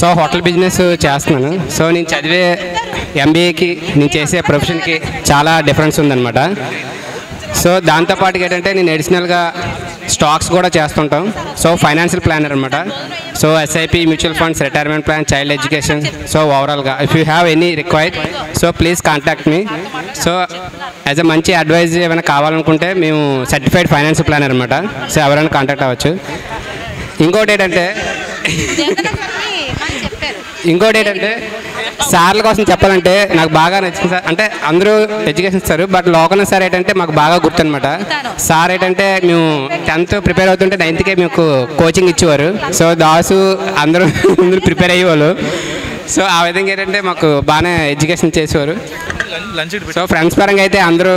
So hotel business చేస్తున్నాను. సో నేను చదివే MBAకి నేను చేసే ప్రొఫెషన్కి చాలా డిఫరెన్స్ ఉందన్నమాట. సో దాంతోపాటుగా ఏంటంటే నేను అడిషనల్గా స్టాక్స్ కూడా చేస్తుంటాం. సో ఫైనాన్షియల్ ప్లానర్ అనమాట. So SIP, mutual funds, retirement plan, child education. So ఓవరాల్గా if you have any required so please contact me. So as a మంచి అడ్వైజ్ ఏమైనా కావాలనుకుంటే మేము సర్టిఫైడ్ ఫైనాన్షియల్ ప్లానర్ అనమాట. సో ఎవరైనా కాంటాక్ట్ అవ్వచ్చు. ఇంకోటి ఏంటంటే సార్ల కోసం చెప్పాలంటే నాకు బాగా నచ్చింది సార్. అంటే అందరూ ఎడ్యుకేషన్ ఇస్తారు, బట్ లోకల్ సార్ ఏంటంటే మాకు బాగా గుర్తనమాట. సార్ ఏంటంటే మేము 10th ప్రిపేర్ అవుతుంటే 9thకే మీకు కోచింగ్ ఇచ్చేవారు. సో దాసు అందరూ ముందు ప్రిపేర్ అయ్యేవాళ్ళు. సో ఆ విధంగా ఏంటంటే మాకు బాగానే ఎడ్యుకేషన్ చేసేవారు. సో ఫ్రెండ్స్ పరంగా అయితే అందరూ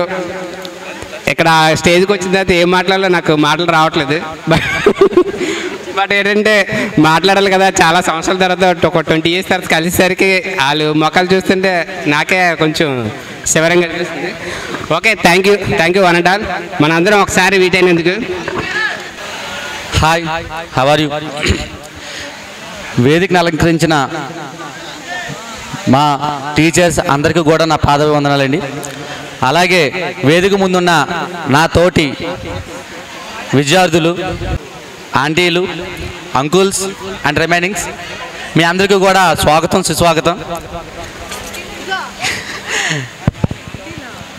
ఇక్కడ స్టేజ్కి వచ్చిన తర్వాత ఏం మాట్లాడాలో నాకు మాటలు రావట్లేదు. బట్ ఏంటంటే మాట్లాడాలి కదా, చాలా సంవత్సరాల తర్వాత ఒక 20 years తర్వాత కలిసేసరికి వాళ్ళు మొక్కలు చూస్తుంటే నాకే కొంచెం శివరంగా అనిపిస్తుంది. Okay, thank you one and all. మనందరం ఒకసారి మీట్ అయినందుకు. Hi, how are you? వేదికను అలంకరించిన మా టీచర్స్ అందరికీ కూడా నా పాదాభివందనాలండి. అలాగే వేదిక ముందున్న నా తోటి విద్యార్థులు, ఆంటీలు, అంకుల్స్ అండ్ రిమైనింగ్స్ మీ అందరికీ కూడా స్వాగతం, సుస్వాగతం.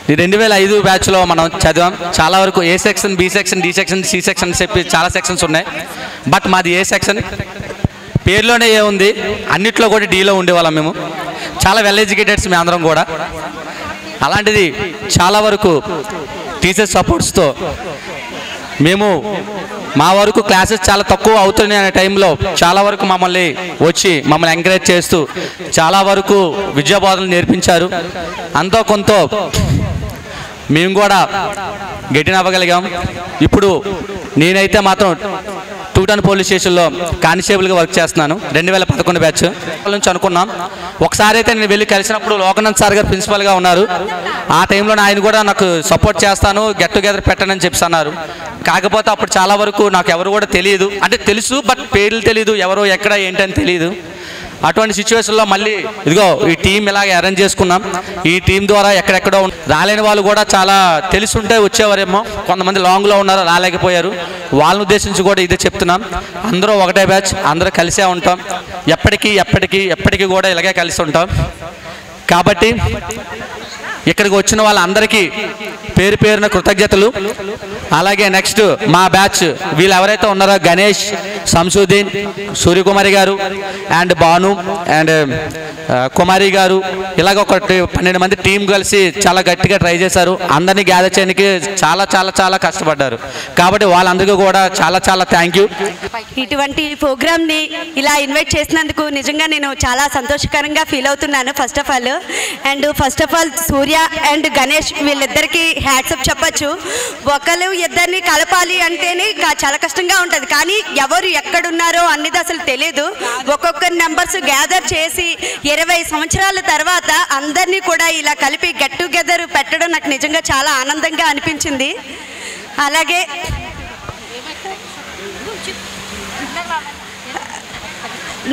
2005 బ్యాచ్లో మనం చదివాం. చాలా వరకు A section, B section, D section, C section చెప్పి చాలా సెక్షన్స్ ఉన్నాయి. బట్ మాది ఏ సెక్షన్, పేరులోనే ఏ ఉంది, అన్నిట్లో కూడా డీలో ఉండేవాళ్ళం మేము. చాలా వెల్ ఎడ్యుకేటెడ్స్ మీ అందరం కూడా. అలాంటిది చాలా వరకు టీచర్స్ సపోర్ట్స్తో మేము మా వరకు క్లాసెస్ చాలా తక్కువ అవుతున్నాయి అనే టైంలో చాలా వరకు మమ్మల్ని ఎంకరేజ్ చేస్తూ చాలా వరకు విద్యాబోధనలు నేర్పించారు. అంతో కొంత మేము కూడా గట్టినవ్వగలిగాం. ఇప్పుడు నేనైతే మాత్రం టూటన్ పోలీస్ స్టేషన్లో కానిస్టేబుల్గా వర్క్ చేస్తున్నాను. 2011 బ్యాచ్ నుంచి అనుకున్నాం. ఒకసారి అయితే నేను వెళ్ళి కలిసినప్పుడు లోకనాథ్ సార్ గారు ప్రిన్సిపల్గా ఉన్నారు. ఆ టైంలో ఆయన కూడా నాకు సపోర్ట్ చేస్తాను, గెట్ టుగెదర్ పెట్టనని చెప్పి అన్నారు. కాకపోతే అప్పుడు చాలా వరకు నాకు ఎవరు కూడా తెలియదు, అంటే తెలుసు బట్ పేర్లు తెలియదు, ఎవరు ఎక్కడ ఏంటని తెలియదు. అటువంటి సిచ్యువేషన్లో మళ్ళీ ఇదిగో ఈ టీం ఇలాగ అరేంజ్ చేసుకున్నాం. ఈ టీం ద్వారా ఎక్కడెక్కడో రాలేని వాళ్ళు కూడా చాలా తెలుసుంటే వచ్చేవారేమో, కొంతమంది లాంగ్లో ఉన్నారు రాలేకపోయారు. వాళ్ళని ఉద్దేశించి కూడా ఇదే చెప్తున్నాం. అందరూ ఒకటే బ్యాచ్, అందరూ కలిసే ఉంటాం. ఎప్పటికీ కూడా ఇలాగే కలిసి ఉంటాం. కాబట్టి ఇక్కడికి వచ్చిన వాళ్ళందరికీ పేరు పేరున కృతజ్ఞతలు. అలాగే నెక్స్ట్ మా బ్యాచ్ వీళ్ళు ఎవరైతే ఉన్నారో గణేష్, సంసుద్దీన్, సూర్యకుమారి గారు అండ్ భాను అండ్ కుమారి గారు, ఇలాగ ఒక 12 మంది టీం కలిసి చాలా గట్టిగా ట్రై చేశారు. అందరినీ గ్యాదర్ చేయడానికి చాలా చాలా చాలా కష్టపడ్డారు. కాబట్టి వాళ్ళందరికీ కూడా చాలా చాలా థ్యాంక్ యూ. ఇటువంటి ప్రోగ్రామ్ని ఇలా ఇన్వైట్ చేసినందుకు నిజంగా నేను చాలా సంతోషకరంగా ఫీల్ అవుతున్నాను. First of all Surya and Ganesh వీళ్ళిద్దరికి హ్యాట్సప్ చెప్పచ్చు. ఒకరు ఇద్దరిని కలపాలి అంటేనే చాలా కష్టంగా ఉంటుంది, కానీ ఎవరు ఎక్కడున్నారో అన్నది అసలు తెలియదు. ఒక్కొక్కరి నెంబర్స్ గ్యాదర్ చేసి 20 సంవత్సరాల తర్వాత అందరినీ కూడా ఇలా కలిపి గెట్ టుగెదర్ పెట్టడం నాకు నిజంగా చాలా ఆనందంగా అనిపించింది. అలాగే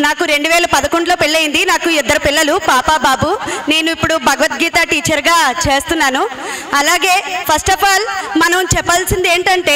నాకు 2011లో పెళ్ళయింది. నాకు 2 పిల్లలు, పాప బాబు. నేను ఇప్పుడు భగవద్గీత టీచర్గా చేస్తున్నాను. అలాగే ఫస్ట్ ఆఫ్ ఆల్ మనం చెప్పాల్సింది ఏంటంటే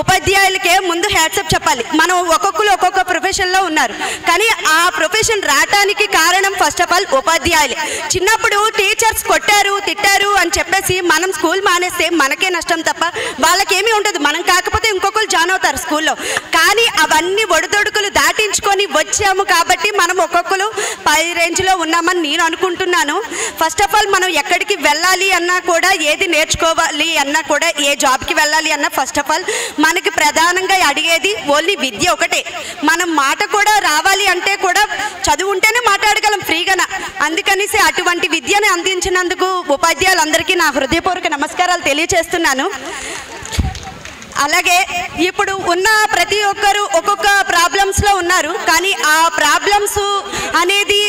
ఉపాధ్యాయులకే ముందు హ్యాట్సప్ చెప్పాలి. మనం ఒక్కొక్కరు ఒక్కొక్క ప్రొఫెషన్లో ఉన్నారు, కానీ ఆ ప్రొఫెషన్ రావటానికి కారణం ఫస్ట్ ఆఫ్ ఆల్ ఉపాధ్యాయులే. చిన్నప్పుడు టీచర్స్ కొట్టారు, తిట్టారు అని చెప్పేసి మనం స్కూల్ మానేస్తే మనకే నష్టం తప్ప వాళ్ళకేమీ ఉండదు. మనం కాకపోతే ఇంకొకరు జాయిన్ అవుతారు స్కూల్లో. కానీ అవన్నీ ఒడిదొడుకులు దాటించుకొని వచ్చాము కాబట్టి మనం ఒక్కొక్కరు పై రేంజ్లో ఉన్నామని నేను అనుకుంటున్నాను. ఫస్ట్ ఆఫ్ ఆల్ మనం ఎక్కడికి వెళ్ళాలి అన్నా కూడా, ఏది నేర్చుకోవాలి అన్నా కూడా, ఏ జాబ్కి వెళ్ళాలి అన్నా ఫస్ట్ ఆఫ్ ఆల్ మనకి ప్రధానంగా అడిగేది ఓన్లీ విద్య ఒకటే. మనం మాట కూడా రావాలి అంటే కూడా చదువు ఉంటేనే మాట్లాడగలం ఫ్రీగా. అందుకనేసి అటువంటి విద్యను అందించినందుకు ఉపాధ్యాయులందరికీ నా హృదయపూర్వక నమస్కారాలు తెలియజేస్తున్నాను. అలాగే ఇప్పుడు ఉన్న ప్రతి ఒక్కరు ఒక్కొక్క ప్రాబ్లమ్స్లో ఉన్నారు, కానీ ఆ ప్రాబ్లమ్స్ అనేది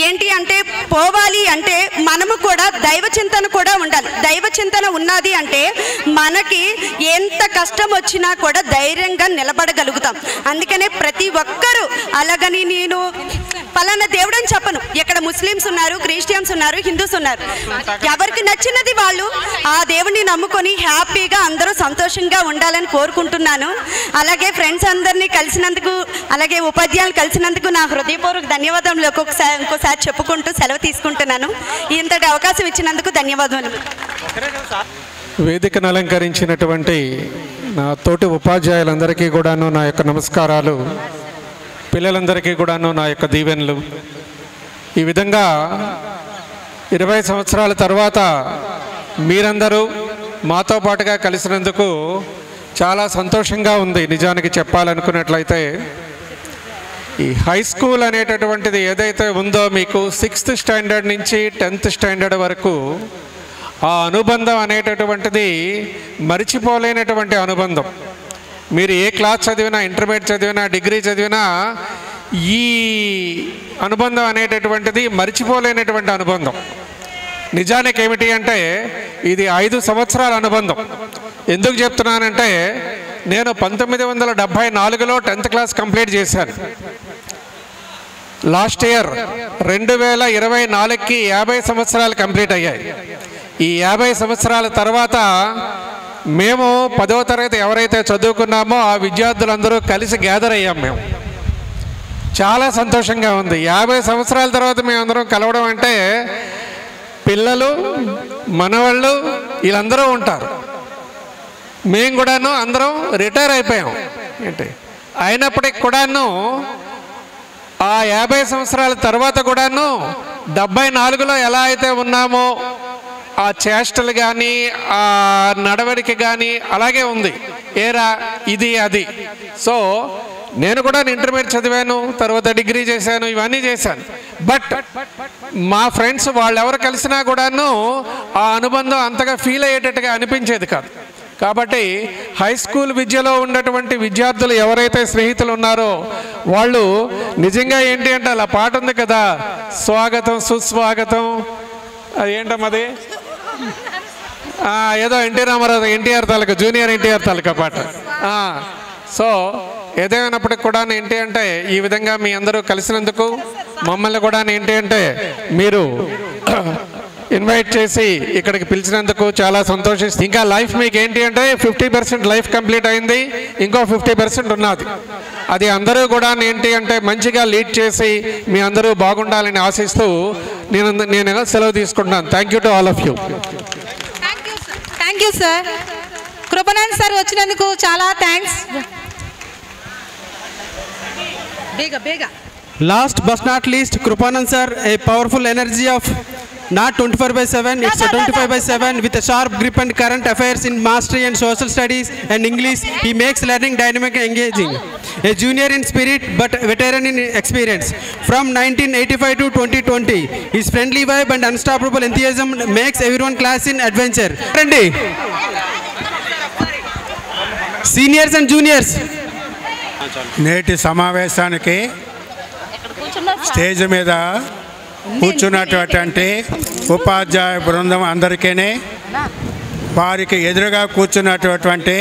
ఏంటి అంటే పోవాలి అంటే మనము కూడా దైవ చింతన కూడా ఉండాలి. దైవ చింతన ఉన్నది అంటే మనకి ఎంత కష్టం వచ్చినా కూడా ధైర్యంగా నిలబడగలుగుతాం. అందుకనే ప్రతి ఒక్కరూ, అలాగని నేను పలానా దేవుడు అని చెప్పను. ఇక్కడ ముస్లిమ్స్ ఉన్నారు, క్రిస్టియన్స్ ఉన్నారు, హిందూస్ ఉన్నారు. ఎవరికి నచ్చినది వాళ్ళు ఆ దేవుడిని నమ్ముకొని హ్యాపీగా అందరూ సంతోషంగా ఉండాలని కోరుకుంటున్నాను. అలాగే ఫ్రెండ్స్ అందరినీ కలిసినందుకు, అలాగే ఉపాధ్యాయులు కలిసినందుకు నా హృదయపూర్వక ధన్యవాదాలు ఇంకోసారి చెప్పుకుంటూ సెలవు తీసుకుంటున్నాను. ఇంతటి అవకాశం ఇచ్చినందుకు ధన్యవాదాలు. వేదికను అలంకరించినటువంటి నా తోటి ఉపాధ్యాయులందరికీ కూడాను నా యొక్క నమస్కారాలు, పిల్లలందరికీ కూడాను నా యొక్క దీవెనలు. ఈ విధంగా 20 సంవత్సరాల తర్వాత మీరందరూ మాతో పాటుగా కలిసినందుకు చాలా సంతోషంగా ఉంది. నిజానికి చెప్పాలనుకున్నట్లయితే ఈ హై స్కూల్ అనేటటువంటిది ఏదైతే ఉందో మీకు 6th స్టాండర్డ్ నుంచి 10th స్టాండర్డ్ వరకు ఆ అనుబంధం అనేటటువంటిది మరిచిపోలేనటువంటి అనుబంధం. మీరు ఏ క్లాస్ చదివినా, ఇంటర్మీడియట్ చదివినా, డిగ్రీ చదివినా ఈ అనుబంధం అనేటటువంటిది మరిచిపోలేనటువంటి అనుబంధం. నిజానికి ఏమిటి అంటే ఇది 5 సంవత్సరాల అనుబంధం. ఎందుకు చెప్తున్నానంటే నేను 1974లో 10th క్లాస్ కంప్లీట్ చేశాను. లాస్ట్ ఇయర్ 2024కి 50 సంవత్సరాలు కంప్లీట్ అయ్యాయి. ఈ 50 సంవత్సరాల తర్వాత మేము 10వ తరగతి ఎవరైతే చదువుకున్నామో ఆ విద్యార్థులందరూ కలిసి గ్యాదర్ అయ్యాం. మేము చాలా సంతోషంగా ఉంది. 50 సంవత్సరాల తర్వాత మేమందరం కలవడం అంటే పిల్లలు, మనవాళ్ళు వీళ్ళందరూ ఉంటారు. మేము కూడాను అందరం రిటైర్ అయిపోయాం ఏంటి, అయినప్పటికి కూడాను ఆ 50 సంవత్సరాల తర్వాత కూడాను 74లో ఎలా అయితే ఉన్నామో ఆ చేష్టలు కానీ ఆ నడవడిక కానీ అలాగే ఉంది. ఏరా ఇది అది. సో నేను కూడా ఇంటర్మీడియట్ చదివాను, తర్వాత డిగ్రీ చేశాను, ఇవన్నీ చేశాను. బట్ మా ఫ్రెండ్స్ వాళ్ళు ఎవరు కలిసినా కూడాను ఆ అనుబంధం అంతగా ఫీల్ అయ్యేటట్టుగా అనిపించేది కాదు. కాబట్టి హై స్కూల్ విద్యలో ఉన్నటువంటి విద్యార్థులు ఎవరైతే స్నేహితులు ఉన్నారో వాళ్ళు నిజంగా ఏంటి అంటే అలా పాట ఉంది కదా, స్వాగతం సుస్వాగతం, అది ఏంటమ్మది ఏదో ఎన్టీఆర్ తాలూకా జూనియర్ ఎన్టీఆర్ తాలూకా పాట. సో ఏదేమైనప్పటికి కూడా ఏంటి అంటే ఈ విధంగా మీ అందరూ కలిసినందుకు మమ్మల్ని కూడా ఏంటి అంటే మీరు ఇన్వైట్ చేసి ఇక్కడికి పిలిచినందుకు చాలా సంతోషిస్తుంది. ఇంకా లైఫ్ మీకు ఏంటి అంటే 50% లైఫ్ కంప్లీట్ అయింది, ఇంకో 50% ఉన్నది. అది అందరూ కూడా ఏంటి అంటే మంచిగా లీడ్ చేసి మీ అందరూ బాగుండాలని ఆశిస్తూ నేను సెలవు తీసుకుంటున్నాను. Thank you to all of you. Thank you sir. Krupanan sir వచ్చినందుకు చాలా thanks. Last but not least, Krupanand sir, a powerful energy of not 24/7, it's a 25/7 with a sharp grip and current affairs in mastery and social studies and English. He makes learning dynamic and engaging. A junior in spirit but veteran in experience. From 1985 to 2020, his friendly vibe and unstoppable enthusiasm makes everyone class in adventure. Seniors and juniors. నేటి సమావేశానికి stage మీద కూర్చున్నటువంటి ఉపాధ్యాయ బృందం అందరికీ, వారికి ఎదురుగా కూర్చున్నటువంటి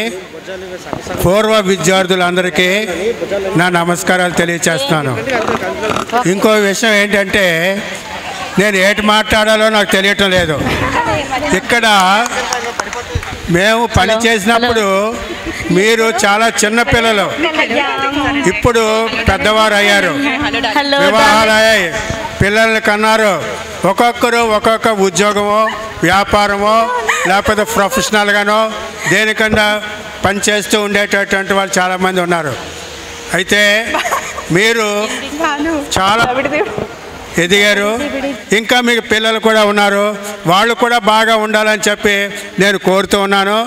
పూర్వ విద్యార్థులందరికీ నా నమస్కారాలు తెలియచేస్తున్నాను. ఇంకో విషయం ఏంటంటే నేను ఏటి మాట్లాడాలో నాకు తెలియటం లేదు. ఇక్కడ మేము పని చేసినప్పుడు మీరు చాలా చిన్న పిల్లలు, ఇప్పుడు పెద్దవారు అయ్యారు, వివాహాలు అయ్యాయి, పిల్లల్ని కన్నారు. ఒక్కొక్కరు ఒక్కొక్క ఉద్యోగమో వ్యాపారమో లేకపోతే ప్రొఫెషనల్గానో దేనికన్నా పనిచేస్తూ ఉండేటటువంటి వాళ్ళు చాలామంది ఉన్నారు. అయితే మీరు చాలా ఎదిగారు, ఇంకా మీకు పిల్లలు కూడా ఉన్నారు, వాళ్ళు కూడా బాగా ఉండాలని చెప్పి నేను కోరుతూ ఉన్నాను.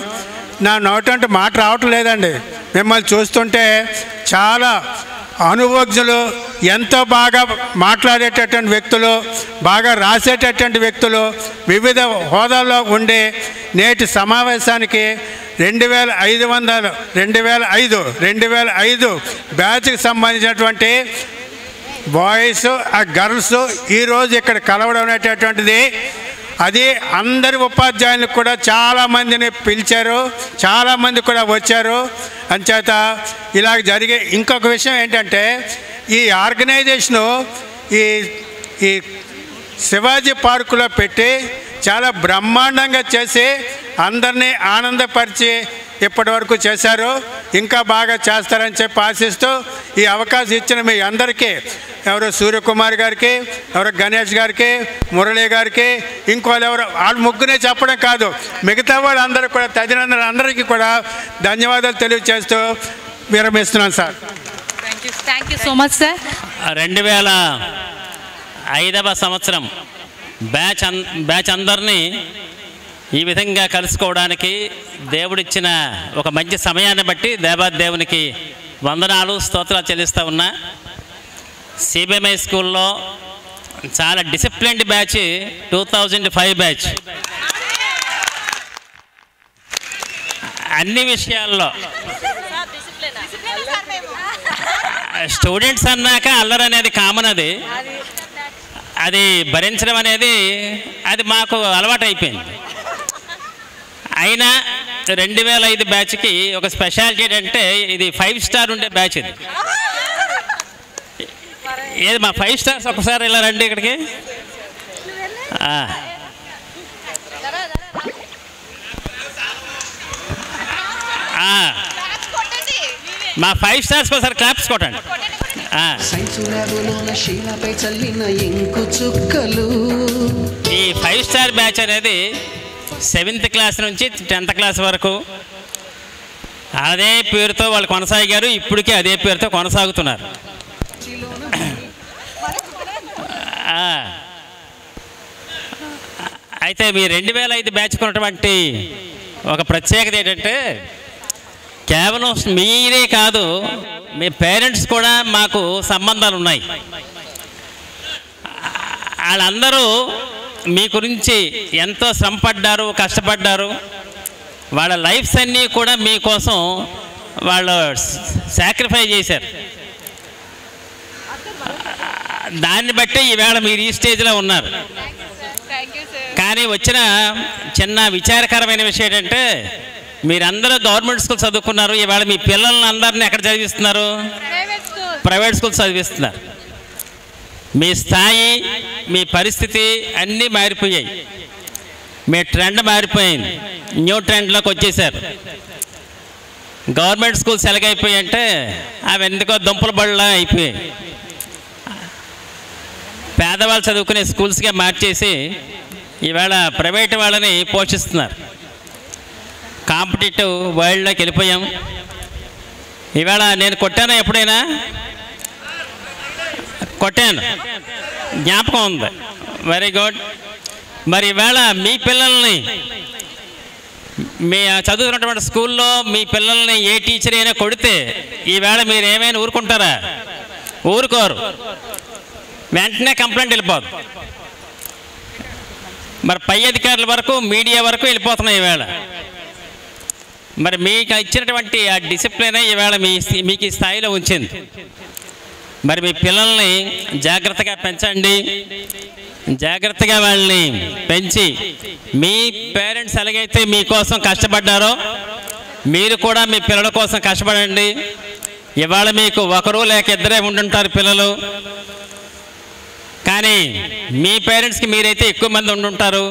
నా నోటంటే మాట రావటం లేదండి. మిమ్మల్ని చూస్తుంటే చాలా అనుభవజ్ఞులు, ఎంతో బాగా మాట్లాడేటటువంటి వ్యక్తులు, బాగా రాసేటటువంటి వ్యక్తులు, వివిధ హోదాల్లో ఉండే నేటి సమావేశానికి 2005 బ్యాచ్కి సంబంధించినటువంటి బాయ్స్ గర్ల్స్ ఈరోజు ఇక్కడ కలవడం అనేటటువంటిది అది అందరి ఉపాధ్యాయులకు కూడా చాలామందిని పిలిచారు, చాలామంది కూడా వచ్చారు. అంచేత ఇలా జరిగే ఇంకొక విషయం ఏంటంటే ఈ ఆర్గనైజేషను ఈ శివాజీ పార్కులో పెట్టి చాలా బ్రహ్మాండంగా చేసి అందరినీ ఆనందపరిచి ఇప్పటి వరకు చేశారు, ఇంకా బాగా చేస్తారని చెప్పి ఆశిస్తూ ఈ అవకాశం ఇచ్చిన మీ అందరికీ, ఎవరు సూర్యకుమార్ గారికి, ఎవరు గణేష్ గారికి, మురళీ గారికి, ఇంకోళ్ళు ఎవరు వాళ్ళు ముగ్గురే చెప్పడం కాదు, మిగతా వాళ్ళందరూ కూడా తదినందరూ కూడా ధన్యవాదాలు తెలియజేస్తూ విరమిస్తున్నాను sir. Thank you so much sir. 2005వ సంవత్సరం బ్యాచ్ అందరినీ ఈ విధంగా కలుసుకోవడానికి దేవుడిచ్చిన ఒక మంచి సమయాన్ని బట్టి దేవాదేవునికి వందనాలు స్తోత్రాలు చెల్లిస్తూ ఉన్నా. సిబిఎంఐ స్కూల్లో చాలా డిసిప్లిన్డ్ బ్యాచ్ 2005 బ్యాచ్. అన్ని విషయాల్లో స్టూడెంట్స్ అన్నాక అల్లరి అనేది కామన్, అది భరించడం అనేది అది మాకు అలవాటు అయిపోయింది. అయినా 2005 బ్యాచ్కి ఒక స్పెషాలిటీ ఏంటంటే ఇది 5 స్టార్ ఉండే బ్యాచ్. ఇది ఏది మా 5 స్టార్స్ ఒకసారి ఇలా రండి ఇక్కడికి. మా 5 స్టార్స్ ఒకసారి క్లాప్స్ కొట్టండి. ఈ 5 స్టార్ బ్యాచ్ అనేది 7th క్లాస్ నుంచి 10th క్లాస్ వరకు అదే పేరుతో వాళ్ళు కొనసాగారు, ఇప్పటికీ అదే పేరుతో కొనసాగుతున్నారు. అయితే మీ 2005 బ్యాచ్ ఉన్నటువంటి ఒక ప్రత్యేకత ఏంటంటే కేవలం మీరే కాదు, మీ పేరెంట్స్ కూడా మాకు సంబంధాలు ఉన్నాయి. వాళ్ళందరూ మీ గురించి ఎంతో శ్రమపడ్డారు, కష్టపడ్డారు. వాళ్ళ లైఫ్స్ అన్నీ కూడా మీకోసం వాళ్ళు సాక్రిఫై చేశారు. దాన్ని బట్టి ఈవేళ మీరు ఈ స్టేజ్లో ఉన్నారు. కానీ వచ్చిన చిన్న విచారకరమైన విషయం ఏంటంటే మీరందరూ గవర్నమెంట్ స్కూల్ చదువుకున్నారు, ఈవేళ మీ పిల్లల్ని అందరినీ ఎక్కడ చదివిస్తున్నారు? ప్రైవేట్ స్కూల్ చదివిస్తున్నారు. మీ స్థాయి, మీ పరిస్థితి అన్నీ మారిపోయాయి. మీ ట్రెండ్ మారిపోయింది, న్యూ ట్రెండ్లోకి వచ్చేసారు. గవర్నమెంట్ స్కూల్స్ ఎలాగైపోయాయి అంటే అవి ఎందుకో దుంపల బళ్ళ అయిపోయాయి. పేదవాళ్ళు చదువుకునే స్కూల్స్గా మార్చేసి ఈవేళ ప్రైవేట్ వాళ్ళని పోషిస్తున్నారు. కాంపిటేటివ్ వరల్డ్లోకి వెళ్ళిపోయాం. ఈవేళ నేను కొట్టానా? ఎప్పుడైనా కొట్టాను, జ్ఞాపకం ఉంది. Very good. మరి ఈవేళ మీ పిల్లల్ని మీ చదువుతున్నటువంటి స్కూల్లో మీ పిల్లల్ని ఏ టీచర్ అయినా కొడితే ఈవేళ మీరు ఏమైనా ఊరుకుంటారా? ఊరుకోరు, వెంటనే కంప్లైంట్ వెళ్ళిపోదు. మరి పై అధికారుల వరకు, మీడియా వరకు వెళ్ళిపోతున్నాయి ఈవేళ. మరి మీకు ఇచ్చినటువంటి ఆ డిసిప్లినే ఈవేళ మీకు ఈ స్థాయిలో ఉంచింది. మరి మీ పిల్లల్ని జాగ్రత్తగా పెంచండి. జాగ్రత్తగా వాళ్ళని పెంచి మీ పేరెంట్స్ ఎలాగైతే మీకోసం కష్టపడ్డారో మీరు కూడా మీ పిల్లల కోసం కష్టపడండి. ఇవాళ మీకు ఒకరు లేక ఇద్దరే ఉండుంటారు పిల్లలు, కానీ మీ పేరెంట్స్కి మీరైతే ఎక్కువ మంది ఉండుంటారు.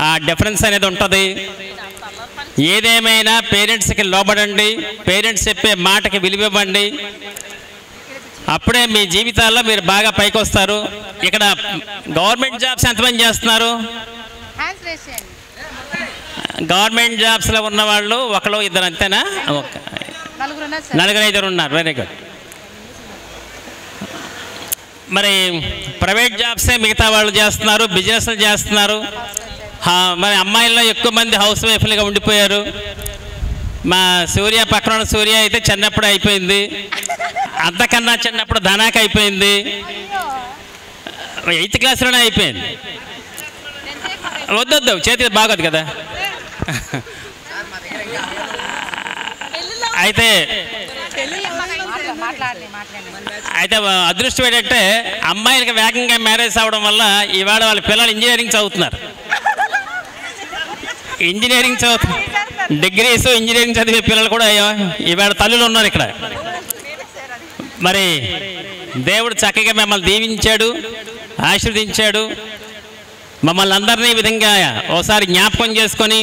ఆ డిఫరెన్స్ అనేది ఉంటుంది. ఏదేమైనా పేరెంట్స్కి లోబడండి, పేరెంట్స్ చెప్పే మాటకి విలువ ఇవ్వండి. అప్పుడే మీ జీవితాల్లో మీరు బాగా పైకి వస్తారు. ఇక్కడ గవర్నమెంట్ జాబ్స్ ఎంతమంది చేస్తున్నారు? గవర్నమెంట్ జాబ్స్లో ఉన్న వాళ్ళు ఒకరు ఇద్దరు అంతేనా? నలుగురు ఐదుగురు ఉన్నారు. Very good. మరి ప్రైవేట్ జాబ్సే మిగతా వాళ్ళు చేస్తున్నారు, బిజినెస్లు చేస్తున్నారు. మరి అమ్మాయిల్లో ఎక్కువ మంది హౌస్ వైఫ్లుగా ఉండిపోయారు. మా సూర్య పక్కన సూర్య అయితే చిన్నప్పుడు అయిపోయింది, అంతకన్నా చిన్నప్పుడు ధనాకి అయిపోయింది, 8th క్లాస్లోనే అయిపోయింది. వద్దొద్దు, చేతి బాగోదు కదా. అయితే అదృష్టం ఏంటంటే అమ్మాయిలకి వేగంగా మ్యారేజ్ అవ్వడం వల్ల ఇవాళ వాళ్ళ పిల్లలు ఇంజనీరింగ్ చదువుతున్నారు. ఇంజనీరింగ్ డిగ్రీస్ ఇంజనీరింగ్ చదివే పిల్లలు కూడా ఇవాళ తల్లులు ఉన్నారు ఇక్కడ. మరి దేవుడు చక్కగా మిమ్మల్ని దీవించాడు, ఆశీర్వదించాడు. మమ్మల్ని అందరినీ ఈ విధంగా ఒకసారి జ్ఞాపకం చేసుకొని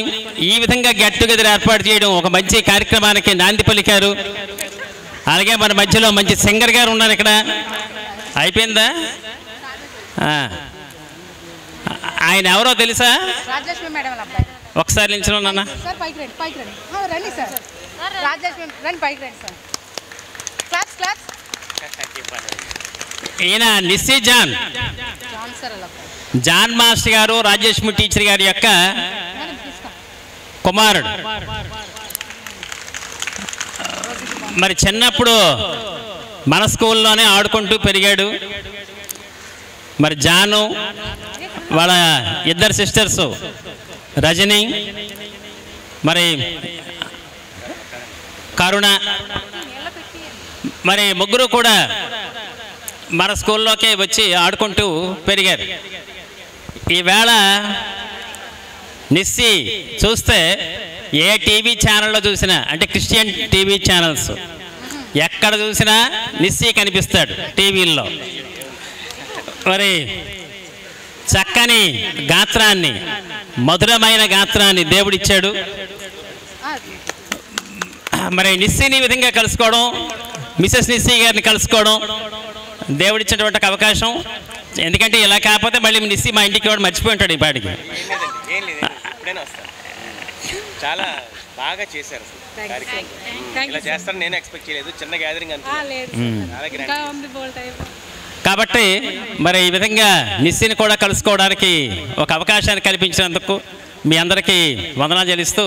ఈ విధంగా గెట్ టుగెదర్ ఏర్పాటు చేయడం ఒక మంచి కార్యక్రమానికి నాంది పలికారు. అలాగే మన మధ్యలో మంచి సింగర్ గారు ఉన్నారు ఇక్కడ. అయిపోయిందా? ఆయన ఎవరో తెలుసా? ఒకసారి నిల్చున్నా నాన్న. ఈయన నిస్సీ జాన్ మాస్టర్ గారు, రాజేశ్వరి టీచర్ గారి యొక్క కుమారుడు. మరి చిన్నప్పుడు మన స్కూల్లోనే ఆడుకుంటూ పెరిగాడు. మరి జాను వాళ్ళ ఇద్దరు సిస్టర్స్ రజని, మరి కరుణ, మరి ముగ్గురు కూడా మన స్కూల్లోకే వచ్చి ఆడుకుంటూ పెరిగారు. ఈవేళ నిస్సి చూస్తే ఏ టీవీ ఛానల్లో చూసినా, అంటే క్రిస్టియన్ టీవీ ఛానల్స్ ఎక్కడ చూసినా నిస్సి కనిపిస్తాడు టీవీల్లో. మరి చక్కని గాత్రాన్ని, మధురమైన గాత్రాన్ని దేవుడిచ్చాడు. మరి నిస్సిని ఈ విధంగా కలుసుకోవడం, మిసెస్ నిస్సి గారిని కలుసుకోవడం దేవుడిచ్చినటువంటి అవకాశం. ఎందుకంటే ఇలా కాకపోతే మళ్ళీ నిస్సి మా ఇంటికి వాడు మర్చిపోయి ఉంటాడు ఈ పాటికి. చాలా బాగా చేశారు. ఇలా చేస్తారని నేను ఎక్స్పెక్ట్ చేయలేదు. చిన్న గ్యాదరింగ్ కాబట్టి మరి ఈ విధంగా నిస్సిని కూడా కలుసుకోవడానికి ఒక అవకాశాన్ని కల్పించినందుకు మీ అందరికీ వందనాలు చెల్లిస్తూ,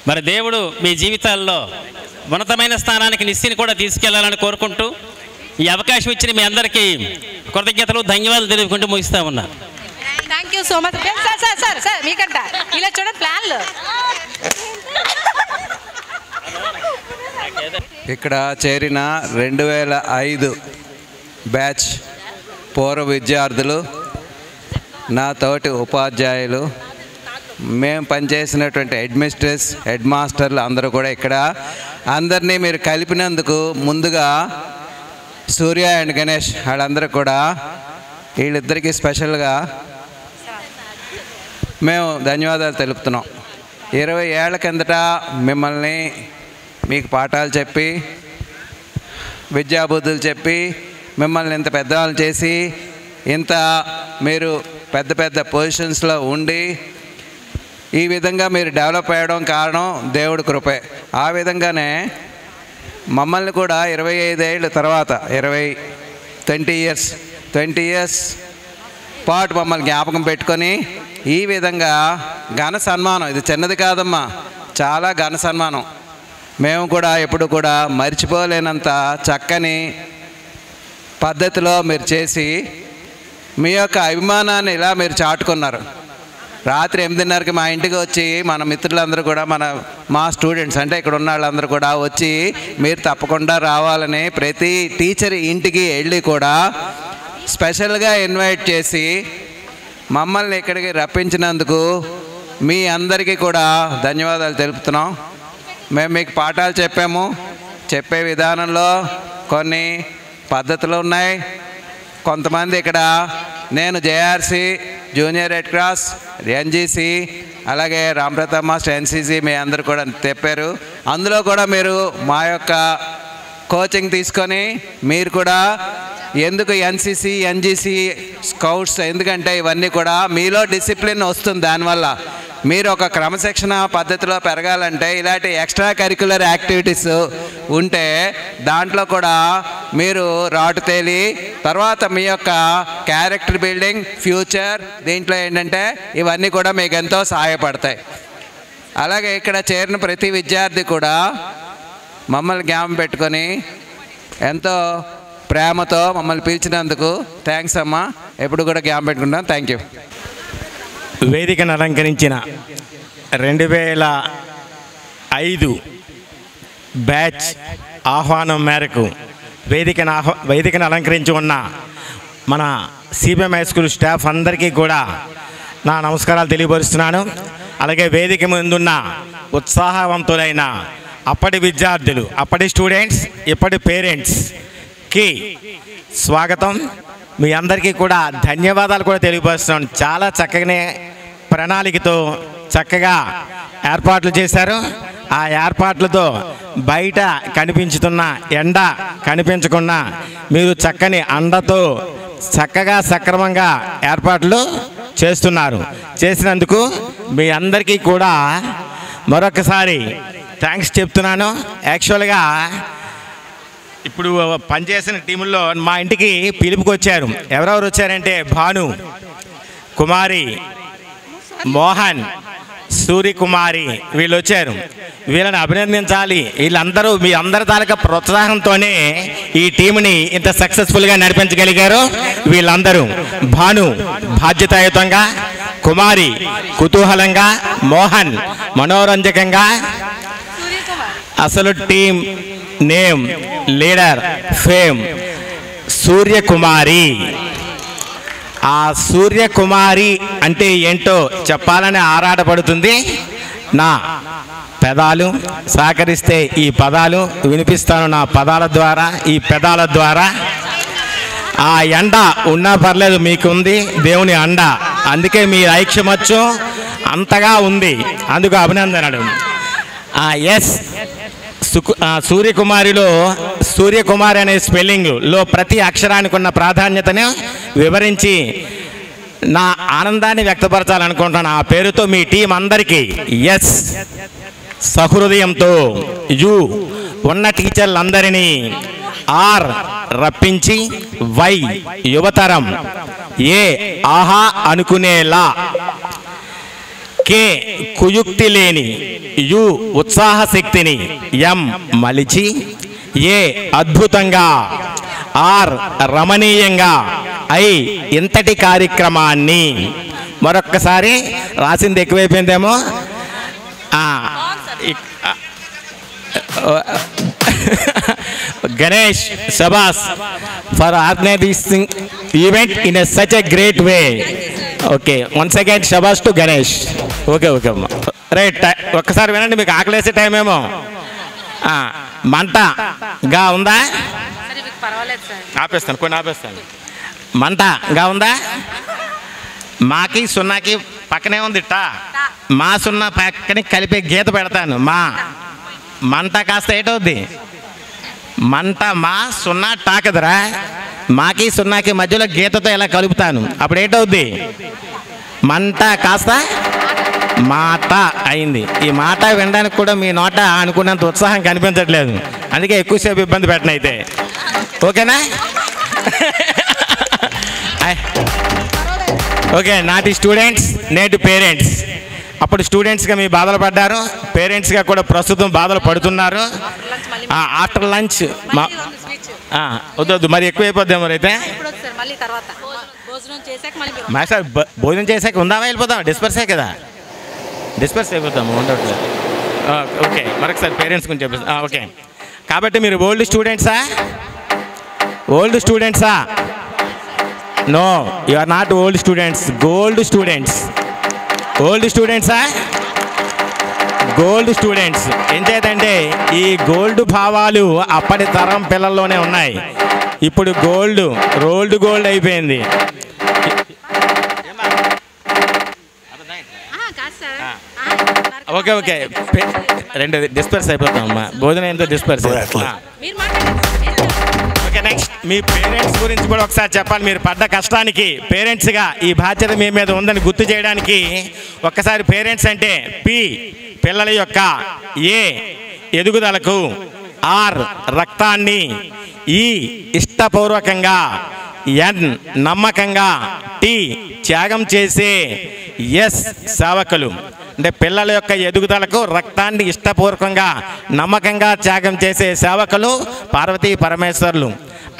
మరి దేవుడు మీ జీవితాల్లో ఉన్నతమైన స్థానానికి నిస్సిని కూడా తీసుకెళ్లాలని కోరుకుంటూ ఈ అవకాశం ఇచ్చిన మీ అందరికీ కృతజ్ఞతలు, ధన్యవాదాలు తెలుపుకుంటూ ముగిస్తా ఉన్నా. Thank you so much. Sir మీకంట ఇలా చూడండి ప్లాన్లు. ఇక్కడ చేరిన 2005 బ్యాచ్ పూర్వ విద్యార్థులు, నా తోటి ఉపాధ్యాయులు, మేము పనిచేసినటువంటి అడ్మినిస్ట్రేటర్స్, హెడ్ మాస్టర్లు అందరూ కూడా ఇక్కడ అందరినీ మీరు కలిపినందుకు ముందుగా సూర్య అండ్ గణేష్ వాళ్ళందరూ కూడా, వీళ్ళిద్దరికీ స్పెషల్గా మేము ధన్యవాదాలు తెలుపుతున్నాం. 20 ఏళ్ల కిందట మిమ్మల్ని మీకు పాఠాలు చెప్పి, విద్యాబుద్ధులు చెప్పి, మిమ్మల్ని ఇంత పెద్దవాళ్ళు చేసి, ఇంత మీరు పెద్ద పెద్ద పొజిషన్స్లో ఉండి ఈ విధంగా మీరు డెవలప్ అయ్యడం కారణం దేవుడి కృపే. ఆ విధంగానే మమ్మల్ని కూడా 25 ఏళ్ళ తర్వాత 20 ఇయర్స్ పాటు మమ్మల్ని జ్ఞాపకం పెట్టుకొని ఈ విధంగా ఘన సన్మానం, ఇది చిన్నది కాదమ్మా, చాలా ఘన సన్మానం. మేము కూడా ఎప్పుడు కూడా మర్చిపోలేనంత చక్కని పద్ధతిలో మీరు చేసి మీ యొక్క అభిమానాన్ని ఇలా మీరు చాటుకున్నారు. రాత్రి 8:30కి మా ఇంటికి వచ్చి మన మిత్రులందరూ కూడా, మా స్టూడెంట్స్ అంటే ఇక్కడ ఉన్న వాళ్ళందరూ కూడా వచ్చి మీరు తప్పకుండా రావాలని ప్రతి టీచర్ ఇంటికి వెళ్ళి కూడా స్పెషల్గా ఇన్వైట్ చేసి మమ్మల్ని ఇక్కడికి రప్పించినందుకు మీ అందరికీ కూడా ధన్యవాదాలు తెలుపుతున్నాం. మేము మీకు పాఠాలు చెప్పాము. చెప్పే విధానంలో కొన్ని పద్ధతులు ఉన్నాయి. కొంతమంది ఇక్కడ నేను JRC, junior red cross, NGC, అలాగే రామప్రతాప్ మాస్టర్ ఎన్సీసీ మీ అందరూ కూడా చెప్పారు. అందులో కూడా మీరు మా యొక్క కోచింగ్ తీసుకొని మీరు కూడా ఎందుకు ఎన్సీసీ, ఎన్జీసీ, స్కౌట్స్, ఎందుకంటే ఇవన్నీ కూడా మీలో డిసిప్లిన్ వస్తుంది. దానివల్ల మీరు ఒక క్రమశిక్షణ పద్ధతిలో పెరగాలంటే ఇలాంటి ఎక్స్ట్రా కరిక్యులర్ యాక్టివిటీస్ ఉంటే దాంట్లో కూడా మీరు రాటు తేలి తర్వాత మీ యొక్క క్యారెక్టర్ బిల్డింగ్, ఫ్యూచర్ దీంట్లో ఏంటంటే ఇవన్నీ కూడా మీకు ఎంతో సహాయపడతాయి. అలాగే ఇక్కడ చేరిన ప్రతి విద్యార్థి కూడా మమ్మల్ని జ్ఞాపకం పెట్టుకొని ఎంతో ప్రేమతో మమ్మల్ని పిలిచినందుకు థ్యాంక్స్ అమ్మా. ఎప్పుడు కూడా జ్ఞాపకం పెట్టుకుంటాం. Thank you. వేదికను అలంకరించిన 2005 బ్యాచ్ ఆహ్వానం మేరకు వేదికను అలంకరించి ఉన్న మన సిబిఎం హై స్కూల్ స్టాఫ్ అందరికీ కూడా నా నమస్కారాలు తెలియపరుస్తున్నాను. అలాగే వేదిక ముందున్న ఉత్సాహవంతులైన అప్పటి విద్యార్థులు, అప్పటి స్టూడెంట్స్, ఇప్పటి పేరెంట్స్కి స్వాగతం. మీ అందరికీ కూడా ధన్యవాదాలు కూడా తెలియపరుస్తున్నాను. చాలా చక్కగానే ప్రణాళికతో చక్కగా ఏర్పాట్లు చేశారు. ఆ ఏర్పాట్లతో బయట కనిపించుతున్న ఎండ కనిపించకుండా మీరు చక్కని అండతో చక్కగా సక్రమంగా ఏర్పాట్లు చేస్తున్నారు. చేసినందుకు మీ అందరికీ కూడా మరొకసారి థ్యాంక్స్ చెప్తున్నాను. యాక్చువల్గా ఇప్పుడు పనిచేసిన టీముల్లో మా ఇంటికి పిలుపుకి వచ్చారు. ఎవరెవరు వచ్చారంటే భాను, కుమారి, మోహన్, సూర్యకుమారి వీళ్ళు వచ్చారు. వీళ్ళని అభినందించాలి. వీళ్ళందరూ మీ అందరి తాలూకా ప్రోత్సాహంతోనే ఈ టీంని ఇంత సక్సెస్ఫుల్గా నడిపించగలిగారు. వీళ్ళందరూ భాను బాధ్యతాయుతంగా, కుమారి కుతూహలంగా, మోహన్ మనోరంజకంగా, అసలు team name leader fame Suryakumari. ఆ సూర్యకుమారి అంటే ఏంటో చెప్పాలని ఆరాటపడుతుంది. నా పెదాలు సహకరిస్తే ఈ పదాలు వినిపిస్తాను. నా పదాల ద్వారా, ఈ పెదాల ద్వారా. ఆ ఎండ ఉన్నా పర్లేదు, మీకుంది దేవుని అండ. అందుకే మీ ఐక్యమత్యం అంతగా ఉంది. అందుకు అభినందనలు. ఎస్, సూర్యకుమారిలో సూర్యకుమారి అనే స్పెల్లింగ్లో ప్రతి అక్షరానికి ఉన్న ప్రాధాన్యతను వివరించి నా ఆనందాన్ని వ్యక్తపరచాలనుకుంటున్నాను. ఆ పేరుతో మీ టీం అందరికీ ఎస్ సహృదయంతో యు ఉన్న టీచర్లందరినీ, ఆర్ రప్పించి, వై యువతరం, ఏ ఆహా అనుకునేలా, కే కుయుక్తి లేని, యు ఉత్సాహ శక్తిని, ఎం మలిచి, ఏ అద్భుతంగా, ఆర్ రమణీయంగా, ఐ ఇంతటి కార్యక్రమాన్ని. మరొక్కసారి రాసింది ఎక్కువైపోయిందేమో. Ganesh, Shabas for organizing event in such a great way. Okay, once again Shabas to Ganesh. Okay. Right, ఒక్కసారి వినండి, మీకు ఆకలేసే టైం ఏమో. మంటగా ఉందా? ఆపేస్తాను, కొన్ని ఆపేస్తాను. మంటగా ఉందా? మాకి సున్నాకి పక్కనే ఉంది టా. మా సున్నా పక్కనే కలిపే గీత పెడతాను. మా మంట కాస్త ఏటవుద్ది? మంట మా సున్నా టా కదరా. మాకి సున్నాకి మధ్యలో గీతతో ఎలా కలుపుతాను, అప్పుడు ఏటవుద్ది? మంట కాస్త మాట అయింది. ఈ మాట వినడానికి కూడా మీ నోట అనుకున్నంత ఉత్సాహం కనిపించట్లేదు. అందుకే ఎక్కువసేపు ఇబ్బంది పెట్టను. అయితే ఓకేనా? ఓకే, నాటి స్టూడెంట్స్ నేటి పేరెంట్స్. అప్పుడు స్టూడెంట్స్గా మీ బాధలు పడ్డారు, పేరెంట్స్గా కూడా ప్రస్తుతం బాధలు పడుతున్నారు. ఆఫ్టర్ లంచ్ వద్దు, మరి ఎక్కువైపోద్దాం. మరి అయితే మాస్టర్ భోజనం చేశాక ఉందామా వెళ్ళిపోదాం? డిస్పర్సే కదా, డిస్పర్స్ అయిపోతాము, ఉండట్లేదు. ఓకే, మరొకసారి పేరెంట్స్ గురించి చెప్పేసి. ఓకే, కాబట్టి మీరు ఓల్డ్ స్టూడెంట్సా? ఓల్డ్ స్టూడెంట్సా? No, you are not old students, gold students. Old స్టూడెంట్సా? Gold students. ఏం చేద్దంటే ఈ గోల్డ్ భావాలు అప్పటి తరం పిల్లల్లోనే ఉన్నాయి. ఇప్పుడు గోల్డ్ రోల్డ్ గోల్డ్ అయిపోయింది. ఓకే, రెండు డిస్పర్స్ అయిపోతామమ్మా. భోజనం ఏంటో డిస్పర్స్. ఓకే, నెక్స్ట్ మీ పేరెంట్స్ గురించి కూడా ఒకసారి చెప్పాలి. మీరు పడ్డ కష్టానికి పేరెంట్స్గా ఈ బాధ్యత మీ మీద ఉందని గుర్తు చేయడానికి ఒక్కసారి పేరెంట్స్ అంటే పి పిల్లల యొక్క, ఏ ఎదుగుదలకు, ఆర్ రక్తాన్ని, ఈ ఇష్టపూర్వకంగా, ఎన్ నమ్మకంగా, టి త్యాగం చేసే, ఎస్ సేవకులు. అంటే పిల్లల యొక్క ఎదుగుదలకు రక్తాన్ని ఇష్టపూర్వకంగా నమ్మకంగా త్యాగం చేసే సేవకులు పార్వతీ పరమేశ్వర్లు.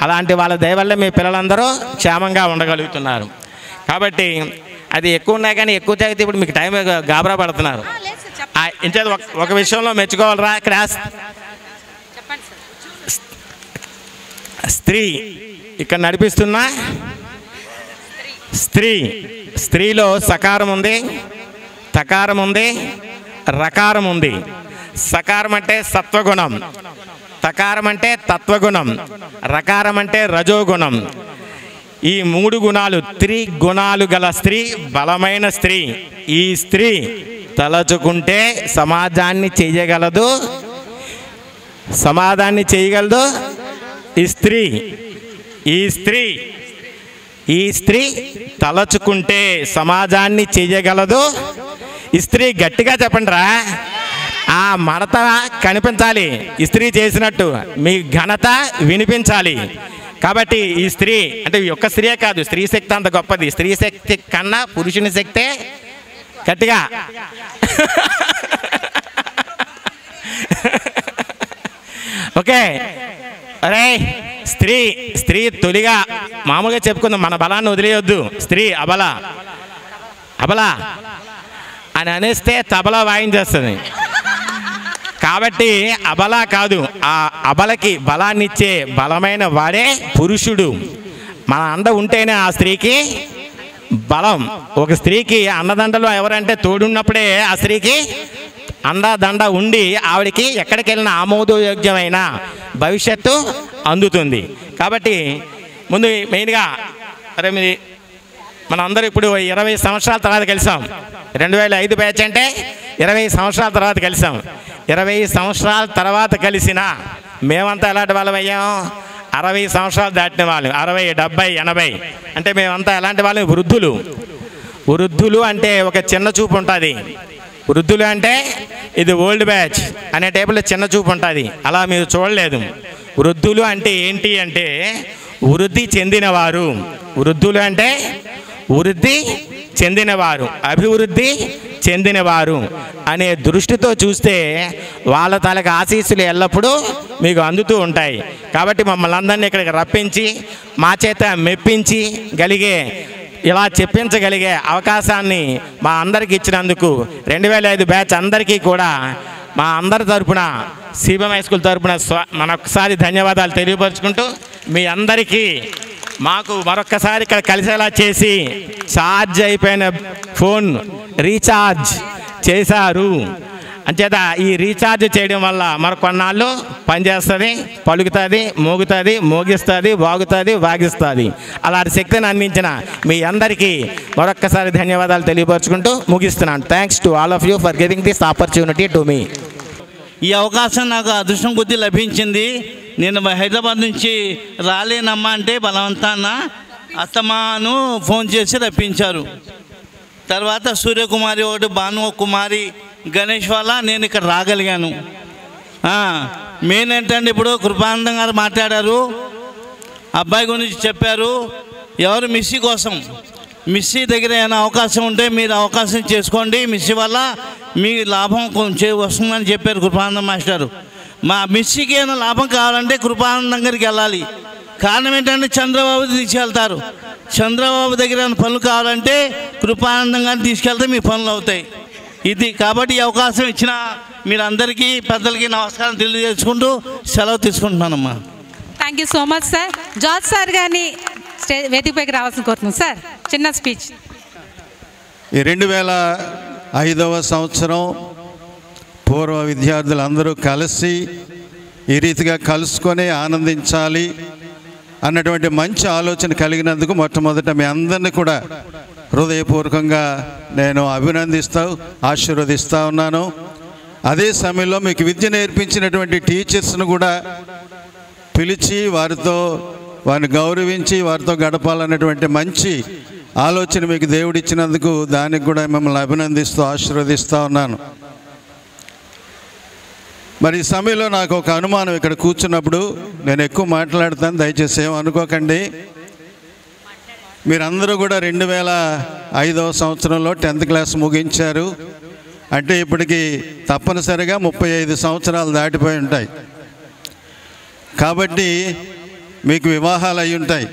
అలాంటి వాళ్ళ దయ వల్ల మీ పిల్లలందరూ క్షేమంగా ఉండగలుగుతున్నారు. కాబట్టి అది ఎక్కువ ఉన్నాయి, కానీ ఎక్కువ తాగితే ఇప్పుడు మీకు టైం గాబరా పడుతున్నారు. ఇంచేది ఒక విషయంలో మెచ్చుకోవాలరా క్లాస్. స్త్రీ ఇక్కడ నడిపిస్తున్న స్త్రీలో సకారం ఉంది, తకారం ఉంది, రకారం ఉంది. సకారం అంటే సత్వగుణం, తకారం అంటే తత్వగుణం, రకారం అంటే రజోగుణం. ఈ 3 గుణాలు, త్రిగుణాలు గల స్త్రీ, బలమైన స్త్రీ. ఈ స్త్రీ తలచుకుంటే సమాజాన్ని చేయగలదు, సమాధాన్ని చేయగలదు. ఈ స్త్రీ తలచుకుంటే సమాజాన్ని చేయగలదు. ఈ స్త్రీ గట్టిగా చెప్పండి రా, ఆ మడత కనిపించాలి, ఇస్త్రీ చేసినట్టు మీ ఘనత వినిపించాలి. కాబట్టి ఈ స్త్రీ అంటే ఒక్క స్త్రీయే కాదు, స్త్రీ శక్తి అంత గొప్పది. స్త్రీ శక్తి కన్నా పురుషుని శక్తే గట్టిగా ఓకే. అరే స్త్రీ తొలిగా మామూలుగా చెప్పుకుందాం, మన బలాన్ని వదిలేయొద్దు. స్త్రీ అబల అని అనేస్తే తబలా వాయించేస్తుంది. కాబట్టి అబల కాదు, ఆ అబలకి బలాన్నిచ్చే బలమైన వాడే పురుషుడు. మన అండ ఉంటేనే ఆ స్త్రీకి బలం. ఒక స్త్రీకి అన్నదండలు ఎవరంటే తోడున్నప్పుడే ఆ స్త్రీకి అండదండ ఉండి ఆవిడికి ఎక్కడికి వెళ్ళిన ఆమోదయోగ్యమైన భవిష్యత్తు అందుతుంది. కాబట్టి ముందు మెయిన్గా మన అందరూ ఇప్పుడు 20 సంవత్సరాల తర్వాత కలిసాం. 2005 బ్యాచ్ అంటే 20 సంవత్సరాల తర్వాత కలిసాం. 20 సంవత్సరాల తర్వాత కలిసిన మేమంతా ఎలాంటి వాళ్ళం అయ్యాం? 60 సంవత్సరాలు దాటిన వాళ్ళు, 60, 70, 80 అంటే మేమంతా ఎలాంటి వాళ్ళం? వృద్ధులు అంటే ఒక చిన్న చూపు ఉంటుంది. వృద్ధులు అంటే ఇది ఓల్డ్ బ్యాచ్ అనే టైపులో చిన్న చూపు ఉంటుంది. అలా మీరు చూడలేదు. వృద్ధులు అంటే ఏంటి అంటే వృద్ధి చెందినవారు. వృద్ధులు అంటే వృద్ధి చెందినవారు, అభివృద్ధి చెందినవారు అనే దృష్టితో చూస్తే వాళ్ళ తాలూకు ఆశీస్సులు ఎల్లప్పుడూ మీకు అందుతూ ఉంటాయి. కాబట్టి మమ్మల్ని అందరినీ ఇక్కడికి రప్పించి మా చేత మెప్పించి ఇలా చెప్పించగలిగే అవకాశాన్ని మా అందరికి ఇచ్చినందుకు 2005 బ్యాచ్ అందరికీ కూడా మా అందరి తరపున సిబిఎం హై స్కూల్ తరపున మనొకసారి ధన్యవాదాలు తెలియపరుచుకుంటూ మీ అందరికీ మాకు మరొక్కసారి ఇక్కడ కలిసేలా చేసి ఛార్జ్ అయిపోయిన ఫోన్ రీఛార్జ్ చేశారు. అంచేత ఈ రీఛార్జ్ చేయడం వల్ల మరి కొన్నాళ్ళు పనిచేస్తుంది, పలుకుతుంది, మోగుతుంది, మోగిస్తుంది, వాగుతుంది, వాగిస్తుంది. అలాంటి శక్తిని అందించిన మీ అందరికీ మరొక్కసారి ధన్యవాదాలు తెలియపరుచుకుంటూ ముగిస్తున్నాను. Thanks to all of you for giving this opportunity to me. ఈ అవకాశం నాకు అదృష్టం కొద్దీ లభించింది. నేను హైదరాబాద్ నుంచి రాలేనమ్మా అంటే బలవంతాన అత్తమాను ఫోన్ చేసి రప్పించారు. తర్వాత సూర్యకుమారి ఒకటి, భాను కుమారి, గణేష్ వల్ల నేను ఇక్కడ రాగలిగాను. మెయిన్ ఏంటంటే ఇప్పుడు కృపానందం గారు మాట్లాడారు, అబ్బాయి గురించి చెప్పారు. ఎవరు మిస్సీ కోసం, మిస్సీ దగ్గర ఏమైనా అవకాశం ఉంటే మీరు అవకాశం చేసుకోండి, మిస్సీ వల్ల మీ లాభం కొంచెం వస్తుందని చెప్పారు కృపానందం మాస్టారు. మా మిస్సీకి ఏమైనా లాభం కావాలంటే కృపానందం దగ్గరికి వెళ్ళాలి. కారణం ఏంటంటే చంద్రబాబు తీసుకెళ్తారు. చంద్రబాబు దగ్గర ఏమైనా పనులు కావాలంటే కృపానందం గారిని తీసుకెళ్తే మీ పనులు అవుతాయి. ఇది కాబట్టి ఈ అవకాశం ఇచ్చిన మీరందరికీ పెద్దలకి నమస్కారం తెలియజేసుకుంటూ సెలవు తీసుకుంటున్నానమ్మా. Thank you so much sir. George sir గారిని వేదికపైకి రావాల్సిన కోరుతున్నాం సార్. చిన్న స్పీచ్. ఈ 2005వ సంవత్సరం పూర్వ విద్యార్థులందరూ కలిసి ఈ రీతిగా కలుసుకొని ఆనందించాలి అన్నటువంటి మంచి ఆలోచన కలిగినందుకు మొట్టమొదట మీ అందరినీ కూడా హృదయపూర్వకంగా నేను ఆశీర్వదిస్తూ ఉన్నాను. అదే సమయంలో మీకు విద్య నేర్పించినటువంటి టీచర్స్ను కూడా పిలిచి వారిని గౌరవించి వారితో గడపాలన్నటువంటి మంచి ఆలోచన మీకు దేవుడిచ్చినందుకు దానికి కూడా మిమ్మల్ని ఆశీర్వదిస్తూ ఉన్నాను. మరి ఈ సమయంలో నాకు ఒక అనుమానం, ఇక్కడ కూర్చున్నప్పుడు నేను ఎక్కువ మాట్లాడతాను, దయచేసి ఏమనుకోకండి. మీరందరూ కూడా 2005వ సంవత్సరంలో 10th క్లాస్ ముగించారు అంటే ఇప్పటికి తప్పనిసరిగా 35 సంవత్సరాలు దాటిపోయి ఉంటాయి. కాబట్టి మీకు వివాహాలు అయి ఉంటాయి.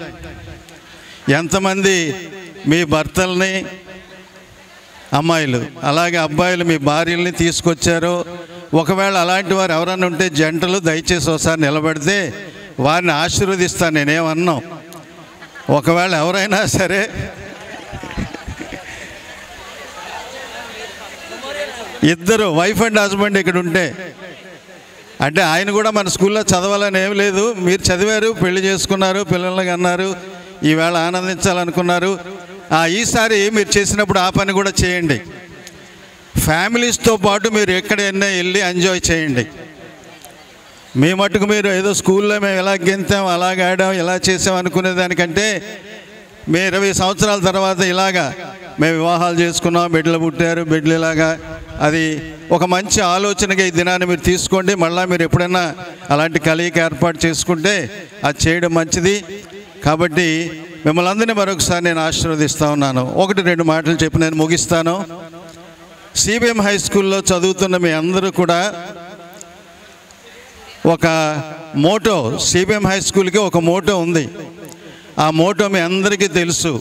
ఎంతమంది మీ భర్తల్ని, అమ్మాయిలు అలాగే అబ్బాయిలు మీ భార్యల్ని తీసుకొచ్చారో, ఒకవేళ అలాంటి వారు ఎవరైనా ఉంటే జంటలు దయచేసి ఒకసారి నిలబడితే వారిని ఆశీర్వదిస్తాను. నేనేమన్నాం, ఒకవేళ ఎవరైనా సరే ఇద్దరు వైఫ్ అండ్ హస్బెండ్ ఇక్కడ ఉంటే, అంటే ఆయన కూడా మన స్కూల్లో చదవాలని ఏం లేదు, మీరు చదివారు, పెళ్లి చేసుకున్నారు, పిల్లల్ని అన్నారు, ఈవేళ ఆనందించాలనుకున్నారు. ఈసారి మీరు చేసినప్పుడు ఆ పని కూడా చేయండి. ఫ్యామిలీస్తో పాటు మీరు ఎక్కడైనా వెళ్ళి ఎంజాయ్ చేయండి. మీ మట్టుకు మీరు ఏదో స్కూల్లో మేము ఎలా గెంతాం, అలాగ ఆడాం, ఎలా చేసాం అనుకునే దానికంటే మీ 20 సంవత్సరాల తర్వాత ఇలాగా మేము వివాహాలు చేసుకున్నాం, బిడ్డలు పుట్టారు, బిడ్డలు ఇలాగా, అది ఒక మంచి ఆలోచనగా ఈ దినాన్ని మీరు తీసుకోండి. మళ్ళీ మీరు ఎప్పుడైనా అలాంటి కలయిక ఏర్పాటు చేసుకుంటే అది చేయడం మంచిది. కాబట్టి మిమ్మల్ని అందరినీ మరొకసారి నేను ఆశీర్వదిస్తూ ఉన్నాను. 1-2 మాటలు చెప్పి నేను ముగిస్తాను. సిబిఎం హై స్కూల్లో చదువుతున్న మీ అందరూ కూడా ఒక మోటో, సిబిఎం హై స్కూల్కి ఒక మోటో ఉంది. ఆ మోటో మీ అందరికీ తెలుసు.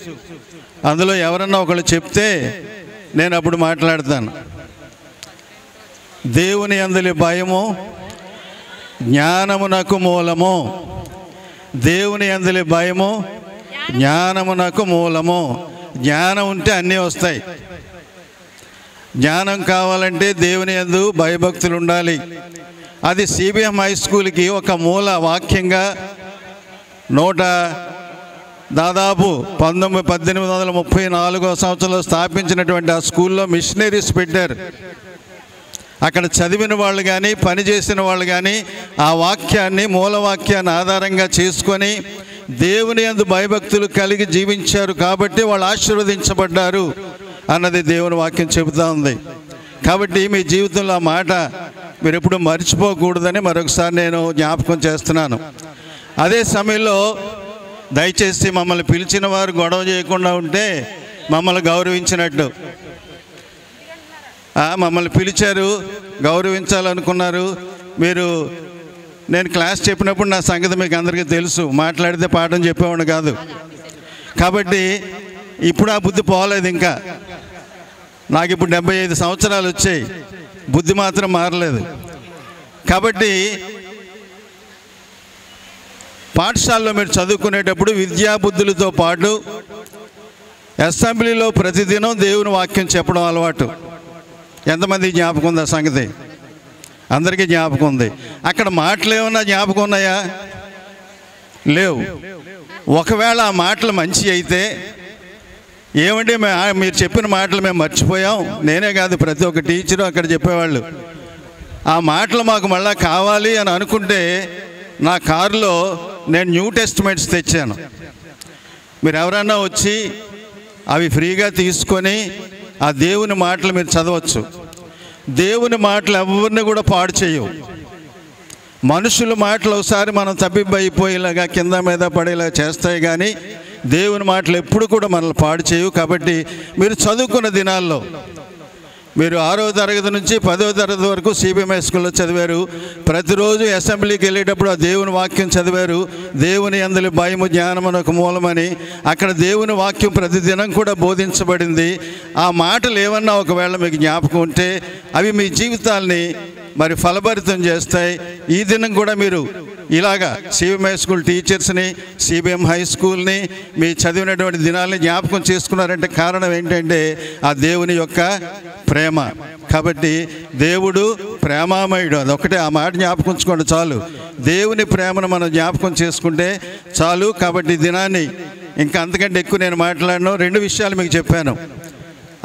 అందులో ఎవరన్నా ఒకళ్ళు చెప్తే నేను అప్పుడు మాట్లాడతాను. దేవుని యందలి భయము జ్ఞానమునకు మూలము. దేవుని యందలి భయము జ్ఞానమునకు మూలము. జ్ఞానం ఉంటే అన్నీ వస్తాయి. జ్ఞానం కావాలంటే దేవుని యందు భయభక్తులు ఉండాలి. అది సిబిఎం హై స్కూల్కి ఒక మూల వాక్యంగా దాదాపు 1834 సంవత్సరంలో స్థాపించినటువంటి ఆ స్కూల్లో మిషనరీస్ పెట్టారు. అక్కడ చదివిన వాళ్ళు కానీ పనిచేసిన వాళ్ళు కానీ ఆ వాక్యాన్ని, మూలవాక్యాన్ని ఆధారంగా చేసుకొని దేవుని యందు భయభక్తులు కలిగి జీవించారు. కాబట్టి వాళ్ళు ఆశీర్వదించబడ్డారు అన్నది దేవుని వాక్యం చెబుతూ ఉంది. కాబట్టి మీ జీవితంలో ఆ మాట మీరు ఎప్పుడు మర్చిపోకూడదని మరొకసారి నేను జ్ఞాపకం చేస్తున్నాను. అదే సమయంలో దయచేసి మమ్మల్ని పిలిచిన వారు గొడవ చేయకుండా ఉంటే మమ్మల్ని గౌరవించినట్టు. మమ్మల్ని పిలిచారు, గౌరవించాలనుకున్నారు. మీరు, నేను క్లాస్ చెప్పినప్పుడు నా సంగతి మీకు అందరికీ తెలుసు. మాట్లాడితే పాఠం చెప్పేవాడు కాదు. కాబట్టి ఇప్పుడు ఆ బుద్ధి పోలేదు. ఇంకా నాకు ఇప్పుడు 75 సంవత్సరాలు వచ్చాయి, బుద్ధి మాత్రం మారలేదు. కాబట్టి పాఠశాలలో మీరు చదువుకునేటప్పుడు విద్యాబుద్ధులతో పాటు అసెంబ్లీలో ప్రతిదినం దేవుని వాక్యం చెప్పడం అలవాటు. ఎంతమంది జ్ఞాపకం ఉంది ఆ సంగతి? అందరికీ జ్ఞాపకం ఉంది. అక్కడ మాటలు ఏమన్నా జ్ఞాపకం ఉన్నాయా? లేవు. ఒకవేళ ఆ మాటలు మంచి అయితే, ఏమంటే మీరు చెప్పిన మాటలు మేము మర్చిపోయాం, నేనే కాదు ప్రతి ఒక్క టీచరు అక్కడ చెప్పేవాళ్ళు, ఆ మాటలు మాకు మళ్ళీ కావాలి అని అనుకుంటే నా కారులో నేను న్యూ టెస్టిమెంట్స్ తెచ్చాను. మీరు ఎవరన్నా వచ్చి అవి ఫ్రీగా తీసుకొని ఆ దేవుని మాటలు మీరు చదవచ్చు. దేవుని మాటలు ఎవరిని కూడా పాడు చేయవు. మనుషుల మాటలు ఒకసారి మనం తప్పిపోయేలాగా కింద మీద పడేలా చేస్తాయి, కానీ దేవుని మాటలు ఎప్పుడు కూడా మనల్ని పాడు చేయవు. కాబట్టి మీరు చదువుకున్న దినాల్లో మీరు 6వ తరగతి నుంచి 10వ తరగతి వరకు సిబిఎంఐ స్కూల్లో చదివారు. ప్రతిరోజు అసెంబ్లీకి వెళ్ళేటప్పుడు ఆ దేవుని వాక్యం చదివారు. దేవుని యందలి భయము జ్ఞానమునకు మూలమని అక్కడ దేవుని వాక్యం ప్రతిదినం కూడా బోధించబడింది. ఆ మాటలు ఏమన్నా ఒకవేళ మీకు జ్ఞాపకం ఉంటే అవి మీ జీవితాల్ని మరి ఫలభరితం చేస్తాయి. ఈ దినం కూడా మీరు ఇలాగా సిబిఎం హై స్కూల్ టీచర్స్ని, సిబిఎం హై స్కూల్ని, మీ చదివినటువంటి దినాల్ని జ్ఞాపకం చేసుకున్నారంటే కారణం ఏంటంటే ఆ దేవుని యొక్క ప్రేమ. కాబట్టి దేవుడు ప్రేమామయుడు, అదొకటే. ఆ మాట జ్ఞాపకం ఉంచుకోండి చాలు. దేవుని ప్రేమను మనం జ్ఞాపకం చేసుకుంటే చాలు. కాబట్టి దినాన్ని ఇంకా అంతకంటే ఎక్కువ నేను మాట్లాడను. 2 విషయాలు మీకు చెప్పాను.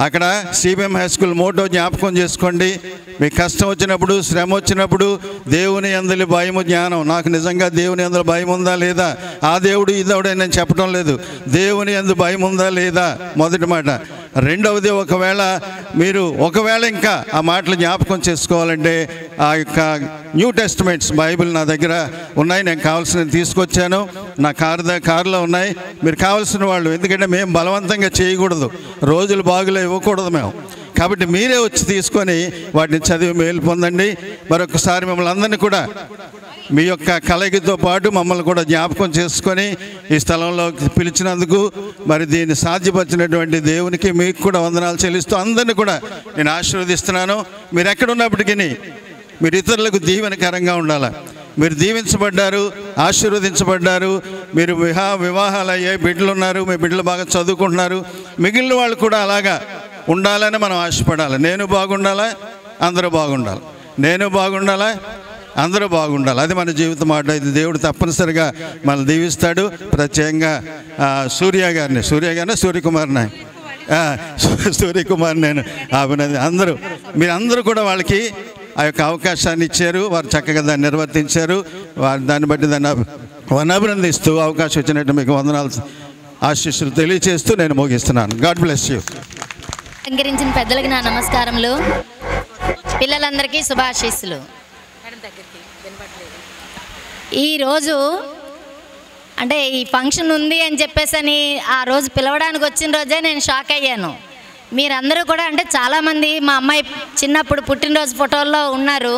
అక్కడ సిబిఎం హై స్కూల్ మోటో జ్ఞాపకం చేసుకోండి. మీకు కష్టం వచ్చినప్పుడు, శ్రమ వచ్చినప్పుడు దేవుని యందలి భయము జ్ఞానం. నాకు నిజంగా దేవుని యందలి భయం ఉందా లేదా, ఆ దేవుడు ఈ దేవుడు నేను చెప్పడం లేదు. దేవుని యందు భయం ఉందా లేదా మొదటి మాట. రెండవది, ఒకవేళ ఇంకా ఆ మాటలు జ్ఞాపకం చేసుకోవాలంటే ఆ యొక్క న్యూ టెస్టిమెంట్స్ బైబిల్ నా దగ్గర ఉన్నాయి. నేను కావాల్సినవి తీసుకొచ్చాను. నా కారులో ఉన్నాయి. మీరు కావాల్సిన వాళ్ళు, ఎందుకంటే మేము బలవంతంగా చేయకూడదు, రోజులు బాగులే ఇవ్వకూడదు మేము. కాబట్టి మీరే వచ్చి తీసుకొని వాటిని చదివి మేలు పొందండి. మరొకసారి మిమ్మల్ని అందరినీ కూడా మీ యొక్క కలయికతో పాటు మమ్మల్ని కూడా జ్ఞాపకం చేసుకొని ఈ స్థలంలో పిలిచినందుకు, మరి దీన్ని సాధ్యపరిచినటువంటి దేవునికి మీకు కూడా వందనాలు చెల్లిస్తూ అందరినీ కూడా నేను ఆశీర్వదిస్తున్నాను. మీరు ఎక్కడున్నప్పటికీ మీరు ఇతరులకు దీవెనకరంగా ఉండాలి. మీరు దీవించబడ్డారు, ఆశీర్వదించబడ్డారు. మీరు వివాహాలు అయ్యాయి, బిడ్డలు ఉన్నారు, మీ బిడ్డలు బాగా చదువుకుంటున్నారు. మిగిలిన వాళ్ళు కూడా అలాగా ఉండాలని మనం ఆశపడాలి. నేను బాగుండాలా, అందరూ బాగుండాలి. నేను బాగుండాలా, అందరూ బాగుండాలి. అది మన జీవితం మాట. ఇది దేవుడు తప్పనిసరిగా మనల్ని దీవిస్తాడు. ప్రత్యేకంగా సూర్యకుమార్ నేను అందరూ మీరందరూ కూడా వాళ్ళకి ఆ యొక్క అవకాశాన్ని ఇచ్చారు. వారు చక్కగా దాన్ని నిర్వర్తించారు. వారు దాన్ని బట్టి దాన్ని అభినందిస్తూ అవకాశం ఇచ్చినట్టు మీకు వందనాలు ఆశీస్సులు తెలియజేస్తూ నేను ముగిస్తున్నాను. God bless you. అలంకరించిన పెద్దలకి నా నమస్కారములు. పిల్లలందరికీ శుభాశీస్సులు. ఈరోజు అంటే ఈ ఫంక్షన్ ఉంది అని చెప్పేసి ఆ రోజు పిలవడానికి వచ్చిన రోజే నేను షాక్ అయ్యాను. మీరందరూ కూడా అంటే చాలామంది మా అమ్మాయి చిన్నప్పుడు పుట్టినరోజు ఫోటోల్లో ఉన్నారు.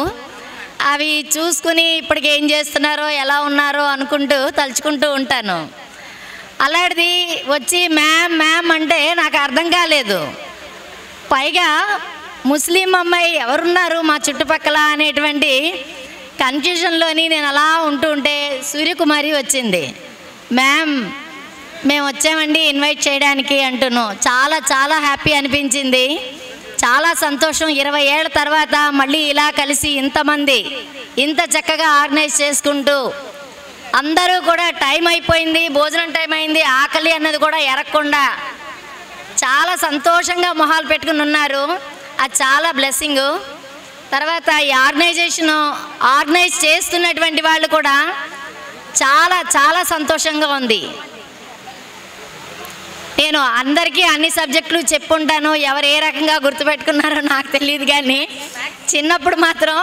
అవి చూసుకుని ఇప్పటికి ఏం చేస్తున్నారో ఎలా ఉన్నారో అనుకుంటూ తలుచుకుంటూ ఉంటాను. అలాంటిది వచ్చి మ్యామ్ అంటే నాకు అర్థం కాలేదు. పైగా ముస్లిం అమ్మాయి ఎవరున్నారు మా చుట్టుపక్కల అనేటువంటి కన్ఫ్యూజన్లోని నేను అలా ఉంటే సూర్యకుమారి వచ్చింది. మ్యామ్ మేము వచ్చామండి ఇన్వైట్ చేయడానికి అంటున్నాను. చాలా చాలా హ్యాపీ అనిపించింది. చాలా సంతోషం. 20 ఏళ్ళ తర్వాత మళ్ళీ ఇలా కలిసి ఇంతమంది ఇంత చక్కగా ఆర్గనైజ్ చేసుకుంటూ అందరూ కూడా టైం అయిపోయింది, భోజనం టైం అయింది, ఆకలి అన్నది కూడా ఎరగకుండా చాలా సంతోషంగా మొహాలు పెట్టుకుని ఉన్నారు. అది చాలా బ్లెస్సింగ్. తర్వాత ఈ ఆర్గనైజ్ చేస్తున్నటువంటి వాళ్ళు కూడా చాలా చాలా సంతోషంగా ఉంది. నేను అందరికీ అన్ని సబ్జెక్టులు చెప్పుంటాను. ఎవరు ఏ రకంగా గుర్తుపెట్టుకున్నారో నాకు తెలియదు, కానీ చిన్నప్పుడు మాత్రం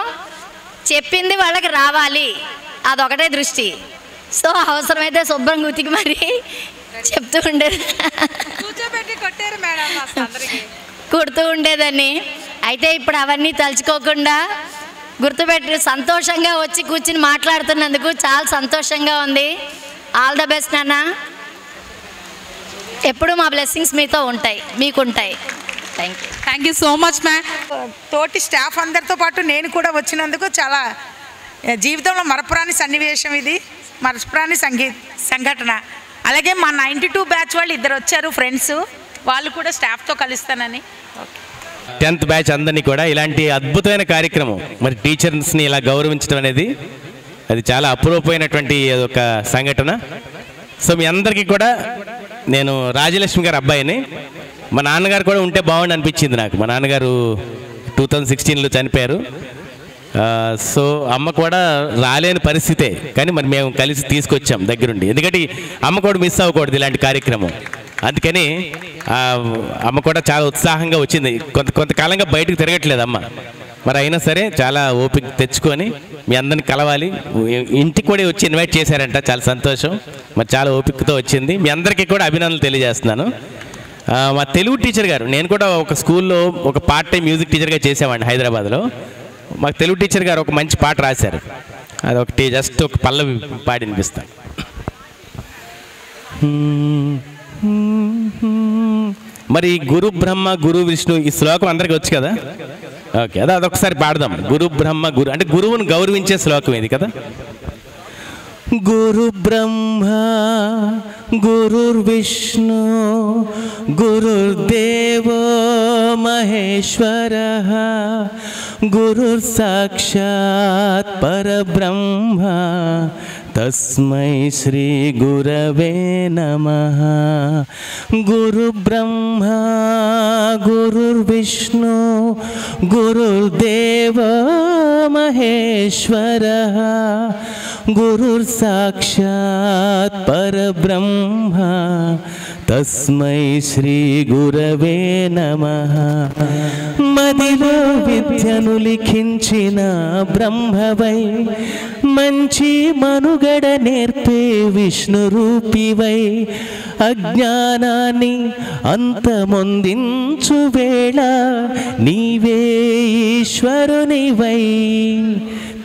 చెప్పింది వాళ్ళకి రావాలి అదొకటే దృష్టి. సో అవసరమైతే శుభ్రంగా ఉతికి మరి చెప్తూ ఉండేది, కుడుతూ ఉండేదని. అయితే ఇప్పుడు అవన్నీ తలుచుకోకుండా గుర్తుపెట్టి సంతోషంగా వచ్చి కూర్చుని మాట్లాడుతున్నందుకు చాలా సంతోషంగా ఉంది. ఆల్ ద బెస్ట్ నాన్న. ఎప్పుడు మా బ్లెస్సింగ్స్ మీతో ఉంటాయి, మీకుంటాయి. Thank you so much ma'am. తోటి స్టాఫ్ అందరితో పాటు నేను కూడా వచ్చినందుకు చాలా జీవితంలో మరపురాని సన్నివేశం ఇది, మరపురాని సంఘటన. అలాగే మా 92 బ్యాచ్ వాళ్ళు ఇద్దరు వచ్చారు ఫ్రెండ్స్, వాళ్ళు కూడా స్టాఫ్తో కలుస్తానని. 10th బ్యాచ్ అందరినీ కూడా ఇలాంటి అద్భుతమైన కార్యక్రమం, మరి టీచర్స్ని ఇలా గౌరవించడం అనేది అది చాలా అపురూపమైనటువంటి ఒక సంఘటన. సో మీ అందరికీ కూడా నేను రాజలక్ష్మి గారి అబ్బాయిని, మా నాన్నగారు కూడా ఉంటే బాగుండి అనిపించింది నాకు. మా నాన్నగారు 2016లో చనిపోయారు. సో అమ్మ కూడా రాలేని పరిస్థితే, కానీ మరి మేము కలిసి తీసుకొచ్చాం దగ్గరుండి. ఎందుకంటే అమ్మ కూడా మిస్ అవ్వకూడదు ఇలాంటి కార్యక్రమం. అందుకని అమ్మ కూడా చాలా ఉత్సాహంగా వచ్చింది. కొంతకాలంగా బయటకు తిరగట్లేదు అమ్మ, మరి అయినా సరే చాలా ఓపిక తెచ్చుకొని మీ అందరిని కలవాలి, ఇంటికి కూడా వచ్చి ఇన్వైట్ చేశారంట. చాలా సంతోషం. మరి చాలా ఓపికతో వచ్చింది. మీ అందరికీ కూడా అభినందనలు తెలియజేస్తున్నాను. మా తెలుగు టీచర్ గారు, నేను కూడా ఒక స్కూల్లో ఒక పార్ట్ టైం మ్యూజిక్ టీచర్గా చేసేవాడిని హైదరాబాద్లో. మాకు తెలుగు టీచర్ గారు ఒక మంచి పాట రాశారు. అదొకటి జస్ట్ ఒక పల్లవి పాడి వినిపిస్తాను. మరి గురు బ్రహ్మ గురు విష్ణు ఈ శ్లోకం అందరికీ వచ్చు కదా. ఓకే, అదొకసారి పాడదాం. గురు బ్రహ్మ గురు అంటే గురువును గౌరవించే శ్లోకం ఇది కదా. గురు బ్రహ్మ గురుర్విష్ణు గురుర్దేవో మహేశ్వరః గురుర్ సాక్షాత్ పరబ్రహ్మ తస్మై శ్రీ గురవే నమః. గురు బ్రహ్మ గురుర్విష్ణు గురుర్దేవో మహేశ్వరః గురుర్ సాక్షాత్ పరబ్రహ్మ తస్మై శ్రీ గురవే నమః. మదిలో విద్యను లిఖించిన బ్రహ్మవై మంచి మనుగడ నేర్పే విష్ణు రూపివై అజ్ఞానాన్ని అంతమొందించు వేళ నీవే ఈశ్వరునివై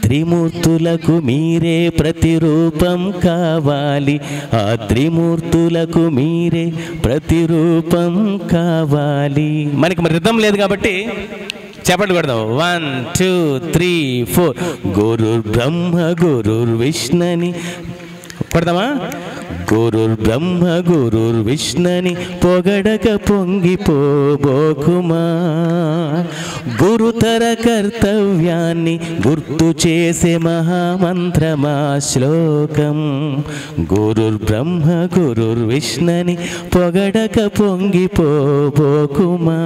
త్రిమూర్తులకు మీరే ప్రతిరూపం కావాలి. ఆ త్రిమూర్తులకు మీరే ప్రతిరూపం కావాలి. మనకి మరి రిథం లేదు కాబట్టి చెప్పండి కొడదాం. 1 2 3 4 గురు బ్రహ్మ గురుర్ విష్ణుని పడదామా? గురుర్బ్రహ్మ గురుర్విష్ణుని పొగడక పొంగిపోబోకుమా, గురుతర కర్తవ్యాన్ని గుర్తు చేసే మహామంత్రమా శ్లోకం. గురుర్బ్రహ్మ గురుర్విష్ణుని పొగడక పొంగిపోబోకుమా,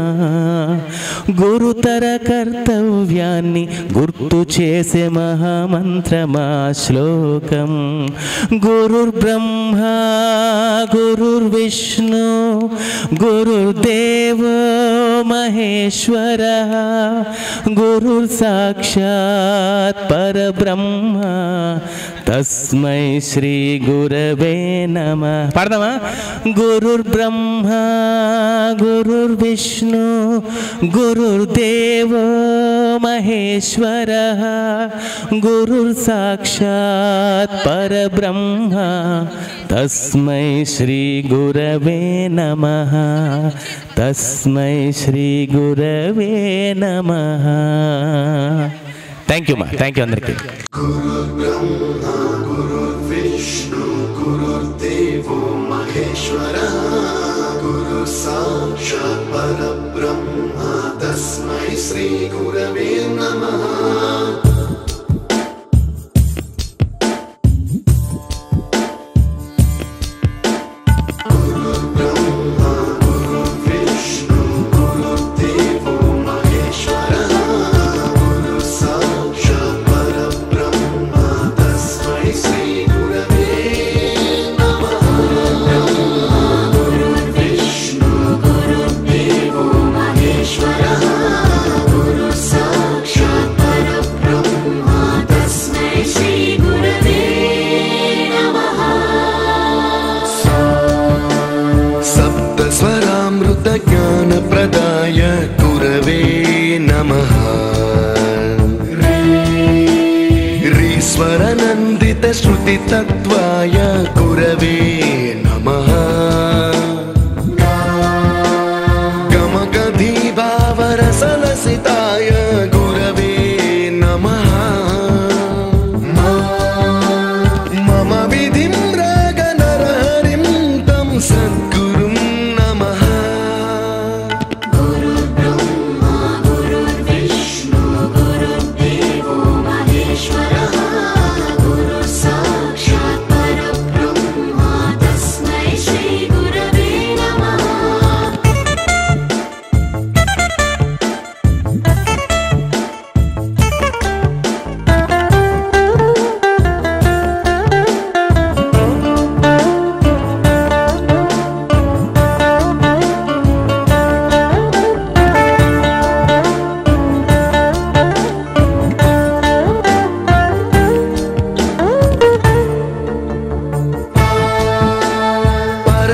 గురుతర కర్తవ్యాన్ని గుర్తు చేసే మహామంత్రమా శ్లోకం. గురుర్బ్రహ్మ గురుర్విష్ణు గురుర్దేవో మహేశ్వరః, గురుర్సాక్షాత్ పరబ్రహ్మ తస్మై శ్రీ గురవే నమః. పాడదామా? గురుర్బ్రహ్మ గురుర్విష్ణు గురుర్దేవో మహేశ్వరః, గురుర్సాక్షాత్ పరబ్రహ్మ తస్మై శ్రీ గురవే నమః. తస్మై శ్రీ గురవే నమః. థ్యాంక్ యూ మా, థ్యాంక్ యూ అందరికీ. గురుర్బ్రహ్మ గురుర్విష్ణు గురుర్దేవో మహేశ్వరః, గురు సాక్షాత్ పరబ్రహ్మ తస్మై శ్రీ గురవే నమః. ज्ञानप्रदाय गुरवे नमः. ऋस्वरनन्दितश्रुतितत्त्वाय गुरवे नमः. गमगधीभावरसलसिताय गुरवे नमः. मम विधिं रागनरहरिं तं सद्गुरुं नमः.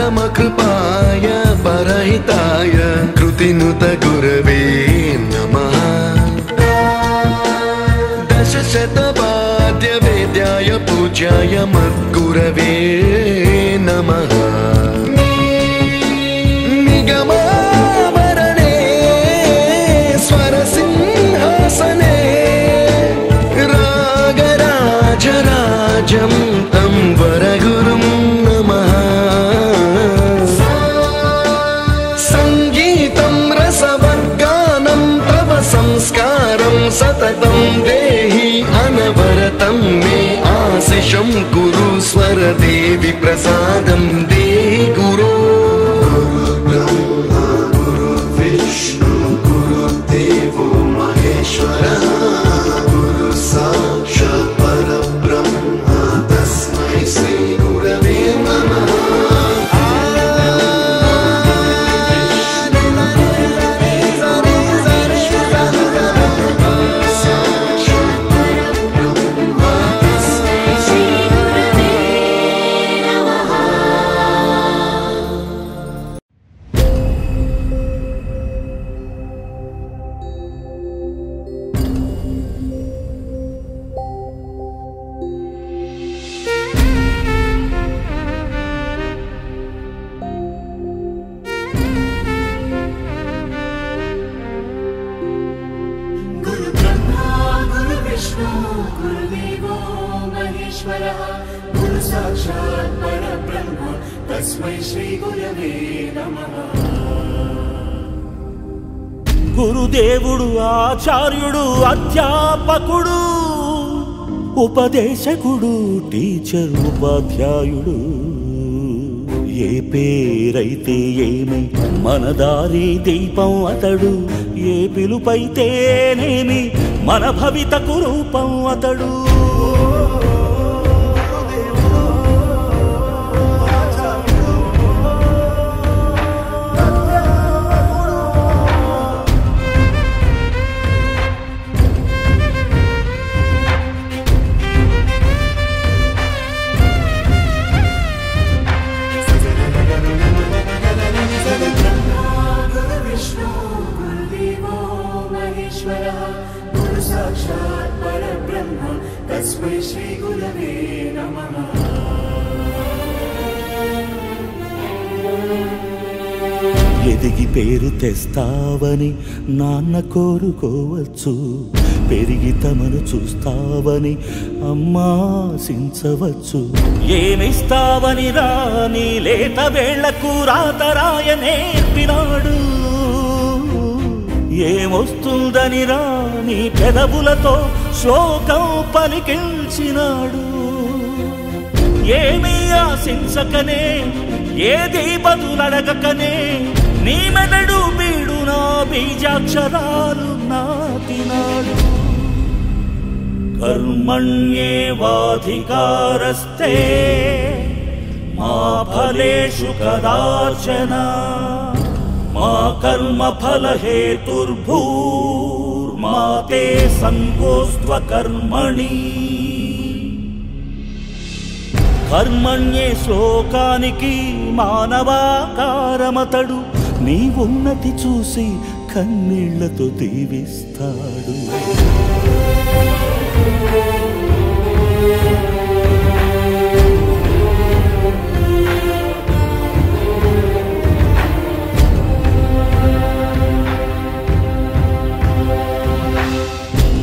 परमकृपाय परहिताय कृतिनुत गुरवे नमः. दशशतवाद्यवेद्याय पूज्याय मद्गुरवे नमः. निगमावरणे स्वरसिंहासने रागराजराजं तं वरगुरुं नमः. संगीतं रसवर्गानं तव संस्कारं सततं देहि अनवरतं मे आशिषं कुरु स्वरदेवि प्रसादं देहि गुरो. गुरुर्ब्रह्मा गुरुर्विष्णु गुरुर्देवो महेश्वरः, गुरु साक्षात् परब्रह्म तस्मै श्री गुरवे नमः. गुरुदेवो महेश्वरः, गुरु साक्षात् परब्रह्म तस्मै श्री गुरवे नमः। గురుదేవుడు ఆచార్యుడు అధ్యాపకుడు ఉపదేశకుడు టీచర్ ఉపాధ్యాయుడు ఏ పేరైతే ఏమి మన దారి దీపం అతడు ఏ పిలుపైతేనేమి మన భవితకు రూపం అతడు गुरु साक्षात् परब्रह्म तस्मै श्री गुरवे नमः। ఎదిగి పేరు తెస్తావని నాన్న కోరుకోవచ్చు పెరిగి తమను చూస్తావని అమ్మాశించవచ్చు ఏమిస్తావని రాని లేత వేళ్లకు రాతరాయ నేర్పినాడు ఏమొస్తుందని రాని పెదవులతో శ్లోకం పలికించినాడు ఏమీ ఆశించకనే ఏది బదులడగకనే నీ మెదడు బీడు నా బీజాక్షరాలు నాటినాడు కర్మణ్యేవాధికారస్తే మా ఫలేషు కదాచన మా కర్మ ఫల హేతుర్భూర్మా తే సంగోస్త్వ కర్మణి కర్మణ్యే శ్లోకానికి మానవాకారమతడు నీ ఉన్నతి చూసి కన్నీళ్లతో దీవిస్తాడు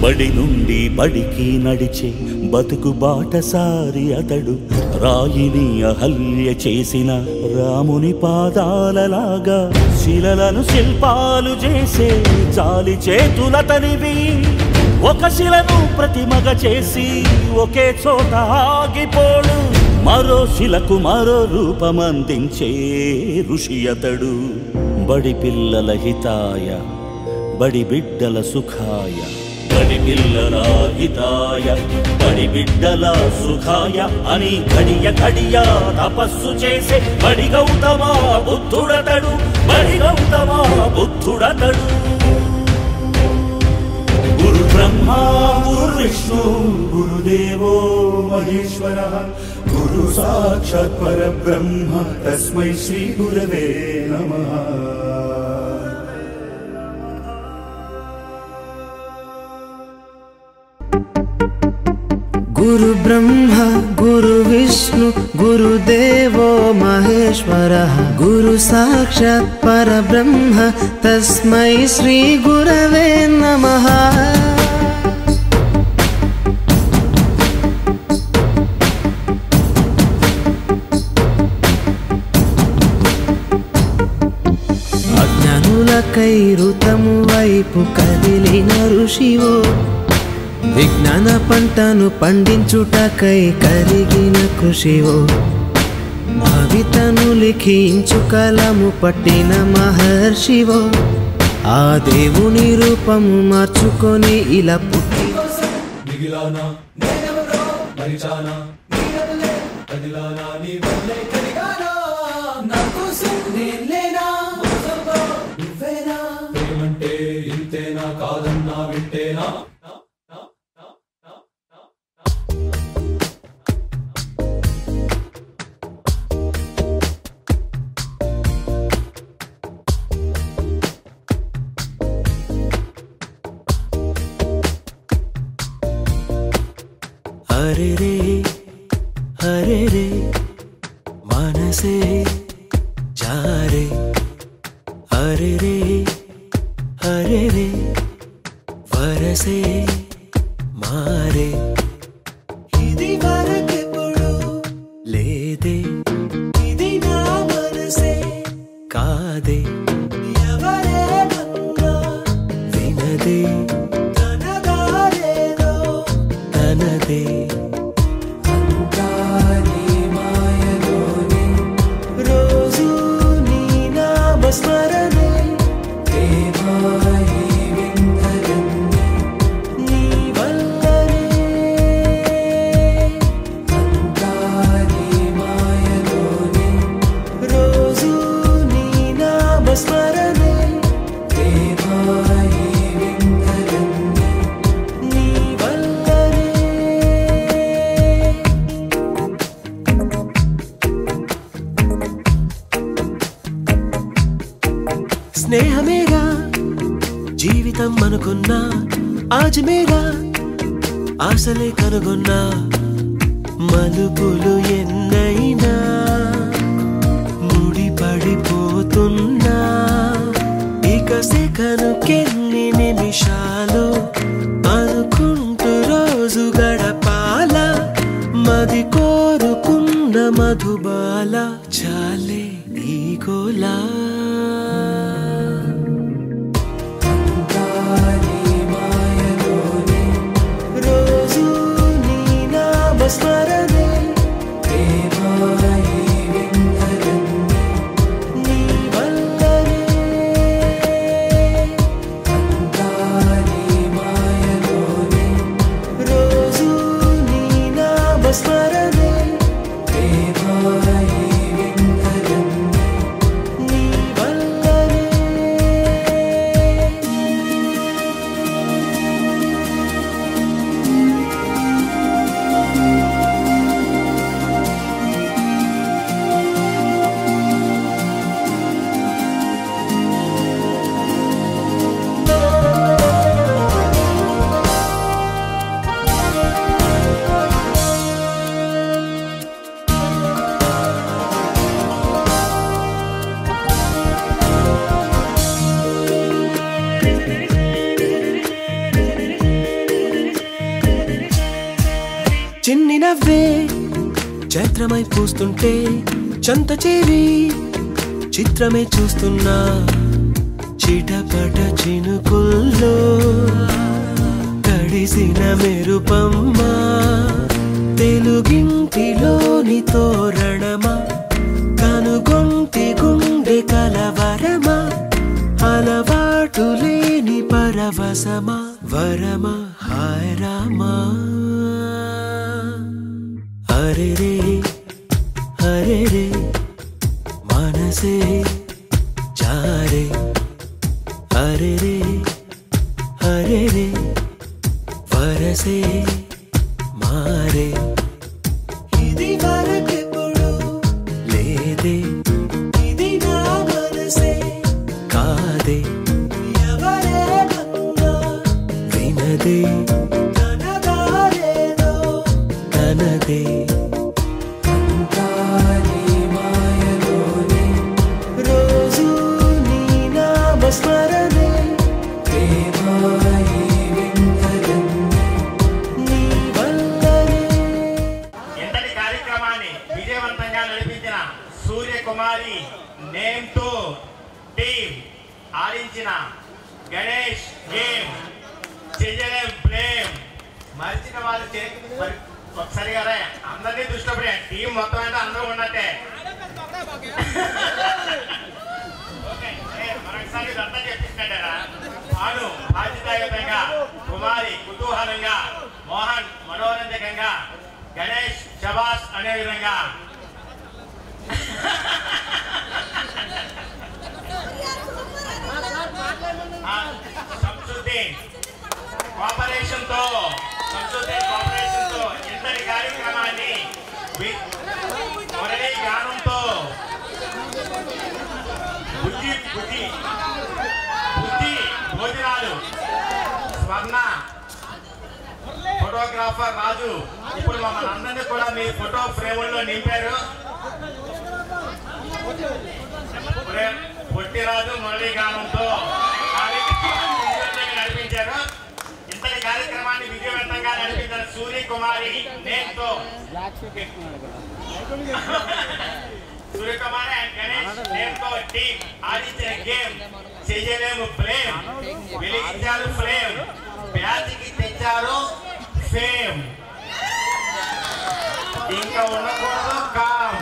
బడి నుండి బడికి నడిచే బతుకు బాటసారి అతడు రాయిని అహల్య చేసిన రాముని పాదాలలాగా శిలలను శిల్పాలు చేసే జాలి చేతులతనివి ఒక శిలను ప్రతిమగ చేసి ఒకే చోట ఆగిపోడు మరో శిలకు మరో రూపమందించే ఋషి అతడు బడి పిల్లల హితాయ బడి బిడ్డల సుఖాయ బడి పిల్లల హితాయ బడి బిడ్డల సుఖాయ అని ఘడియ ఘడియ తపస్సు చేసే బడి గౌతమ బుద్ధుడతడు బడి గౌతమ బుద్ధుడతడు గురు బ్రహ్మ గురు విష్ణు గురుదేవో మహేశ్వర గురు సాక్షాత్ పరబ్రహ్మ తస్మై శ్రీ గురవే నమః। गुरु ब्रह्मा गुरु विष्णु गुरुदेवो महेश्वरः गुरु साक्षात् परब्रह्म तस्मै श्री गुरवे नमः। అజ్ఞానులకై ఋతము వైపు కదిలిన ఋషివో విజ్ఞాన పంటను పండించుటకై కరిగిన కృషివో భవితను లిఖించు కలము పట్టిన మహర్షివో ఆ దేవుని రూపము మార్చుకొని ఇలా పుట్టి కాదన్నా వింటేనా हरे रे मनसे जा रे हरे रे वरसे मारे ఇది వరకెప్పుడు తనదే తనదారేదో తనదే రోజు నీ నామస్మరణే ప్రేమాయి వింతలన్నీ నీ వల్లనే అంతా నీ మాయలోనే రోజు నీ నామస్మరణే ప్రేమాయి వింతలన్నీ నీ వల్లనే స్నేహమేగా జీవితం అనుకున్నా ఆజమేగా ఆశలే కనుగొన్నా మలుపులు ఎన్నైనా ముడిపడిపోతున్నా ఇక సెకనుకెన్ని నిమిషాలు అనుకుంటూ రోజు గడపాల మది కోరుకున్న మధుబాల చాలే ఈ గోలా రోజు నీ నామస్మరణే ప్రేమాయి వింతలన్నీ నీ వల్లనే అంతా నీ మాయలోనే రోజు నీ నామస్మరణే ప్రేమాయి వింతలన్నీ నీ వల్లనే చిన్ని నవ్వే చైత్రమై పూస్తుంటే చంత చేరి చిత్రమే చూస్తున్నా చిటపట చినుకుల్లో తడిసిన మెరుపమ్మ తెలుగింటిలోని తోరణమా కనుగొంటి గుండె కలవరమా అలవాటు లేని పరవశమా వరమా హాయ్ రామా హరే రే హరే రే మనసే జారే హరే రే హరే రే వరసే మారే ఇది వరకెప్పుడు లేదే ఇది నా మనసే కాదే ఎవరేమన్నా వినదే తనదారేదో తనదే అంతా నీ మాయలోనే రోజు నీ నామస్మరణే ప్రేమాయి వింతలన్నీ నీ వల్లనే ఇంతటి కార్యక్రమాన్ని విజయవంతంగా నడిపించిన సూర్యకుమారి నేమ్తో టీమ్ ఆడించిన గణేష్ గేమ్ చెయ్యలే బ్లేమ్ మరిచిన వాళ్ళు ఒకసారి కదా అందరినీ దృష్టిలో పడే టీం మొత్తం అంటే అందరూ ఉన్నట్టే మరొకసారి ఇదంతా చెప్పిస్తాడా భాను బాధ్యతాయుతంగా, కుమారి కుతూహలంగా, మోహన్ మనోరంజకంగా, గణేష్ శబాష్ అనే విధంగా సంసుద్దీన్ కోఆపరేషన్ తో ఇంతటి కార్యక్రమాన్ని మురళీ గానంతో బుద్ధి భోజనాలు స్వర్ణ ఫోటోగ్రాఫర్ రాజు ఇప్పుడు మమ్మల్ని అందరినీ కూడా మీ ఫోటో ఫ్రేముల్లో నింపారు. పొట్టిరాజు మురళీ గానంతో నడిపించారు. ఇంతటి కార్యక్రమాన్ని విజయవంతంగా నడిపించిన సూర్యకుమారి నేమ్తో సూర్యకుమార్ అండ్ గణేష్ నేమ్తో టీం ఆడించిన గేమ్ చెయ్యలేము ఫ్లేమ్, వెలిగించారు ఫ్లేమ్, బ్యాచ్కి తెచ్చారు ఫేమ్, ఇంకా ఉండకూడదు కామ్.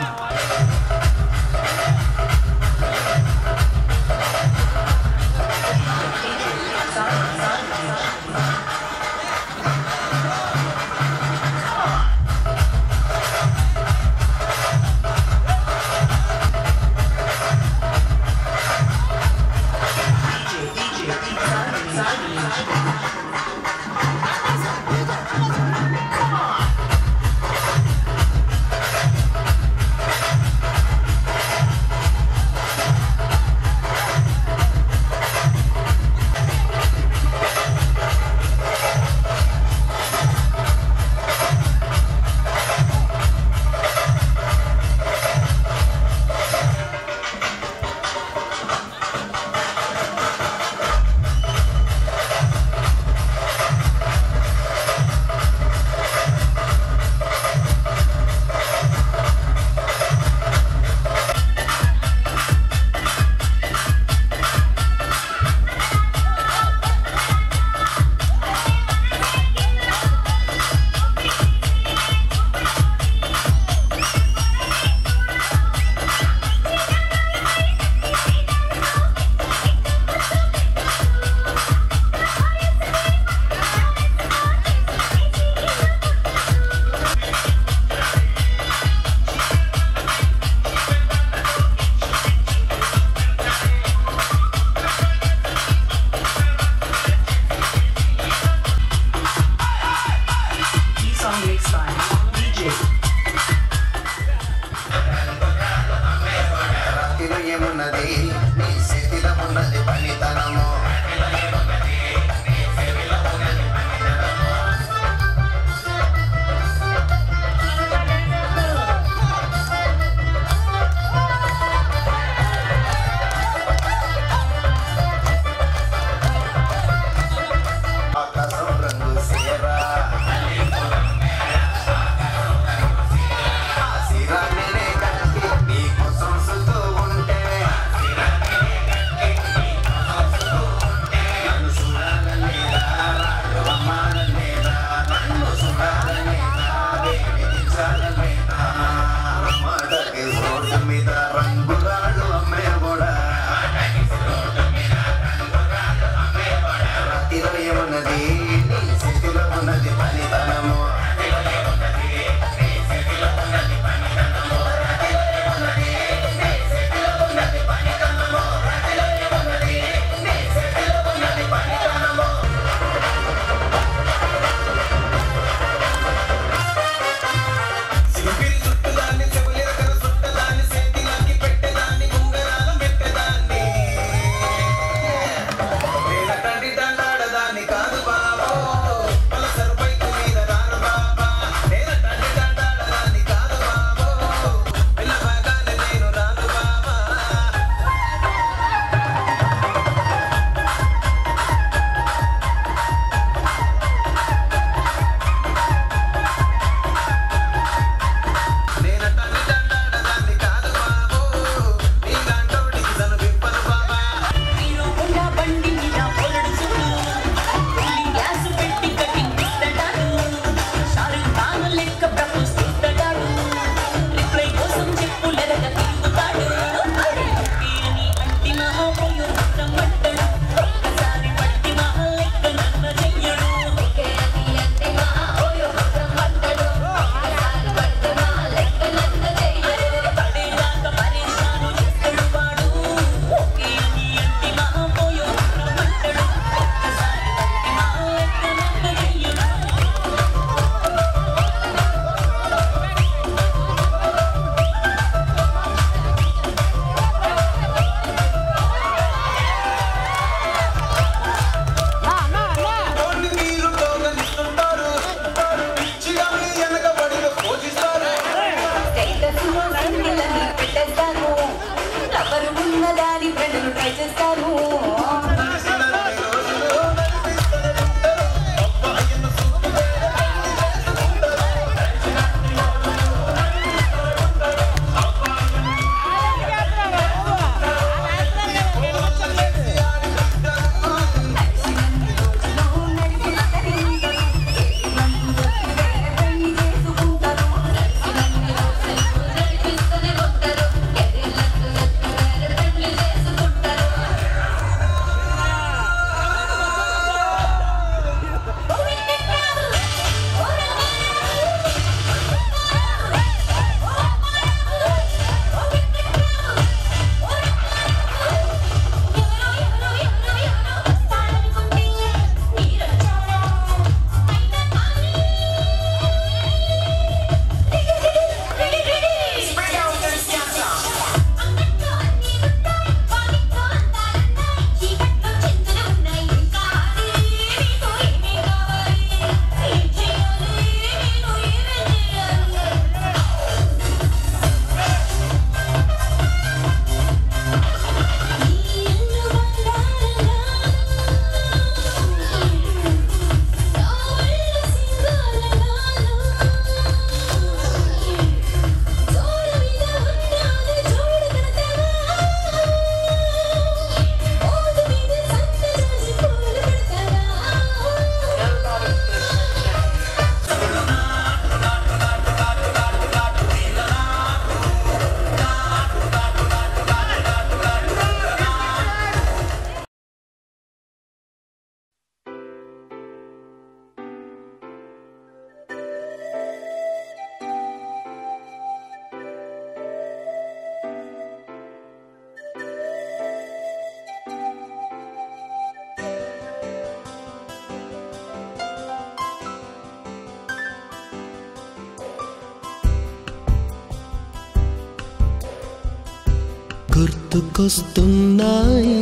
గుర్తుకొస్తున్నాయి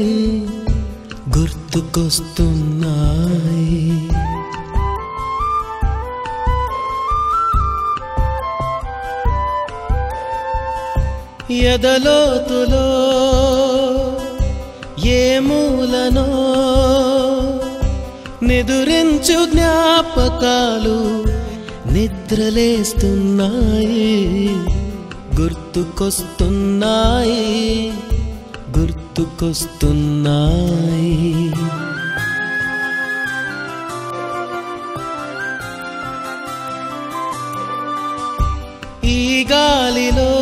గుర్తుకొస్తున్నాయి. ఎదలోతులో ఏ మూలనో నిదురించు జ్ఞాపకాలు నిద్రలేస్తున్నాయి గుర్తుకొస్తున్నాయి గుర్తుకొస్తున్నాయి. ఈ గాలిలో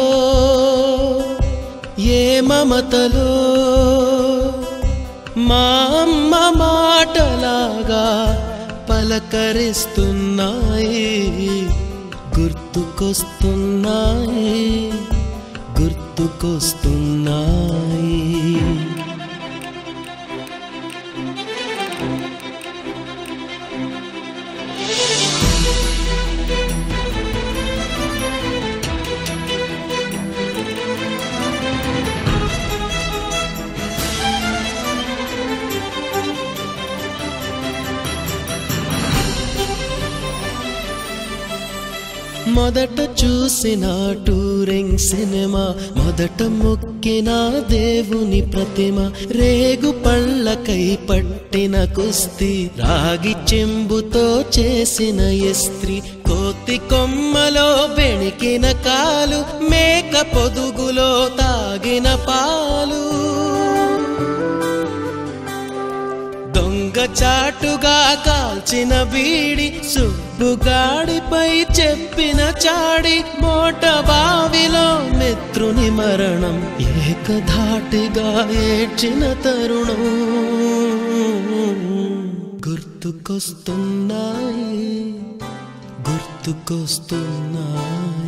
ఏ మమతలో మా అమ్మ మాటలాగా పలకరిస్తున్నాయి గుర్తుకొస్తున్నాయి గుర్తుకొస్తున్నాయి. మొదట చూసిన టూరింగ్ సినిమా, మొదట మొక్కిన దేవుని ప్రతిమ, రేగు పళ్ళకై పట్టిన కుస్తీ, రాగి చెంబుతో చేసిన ఇస్త్రీ, కోతి కొమ్మలో బెణికిన కాలు, మేక పొదుగులో తాగిన పాలు, దొంగ చాటుగా కాల్చిన బీడి, సుబ్బుగాడిపై చెప్పిన చాడి, మోట బావిలో మిత్రుని మరణం, ఏకధాటిగా ఏడ్చిన తరుణం గుర్తుకొస్తున్నాయి గుర్తుకొస్తున్నాయి.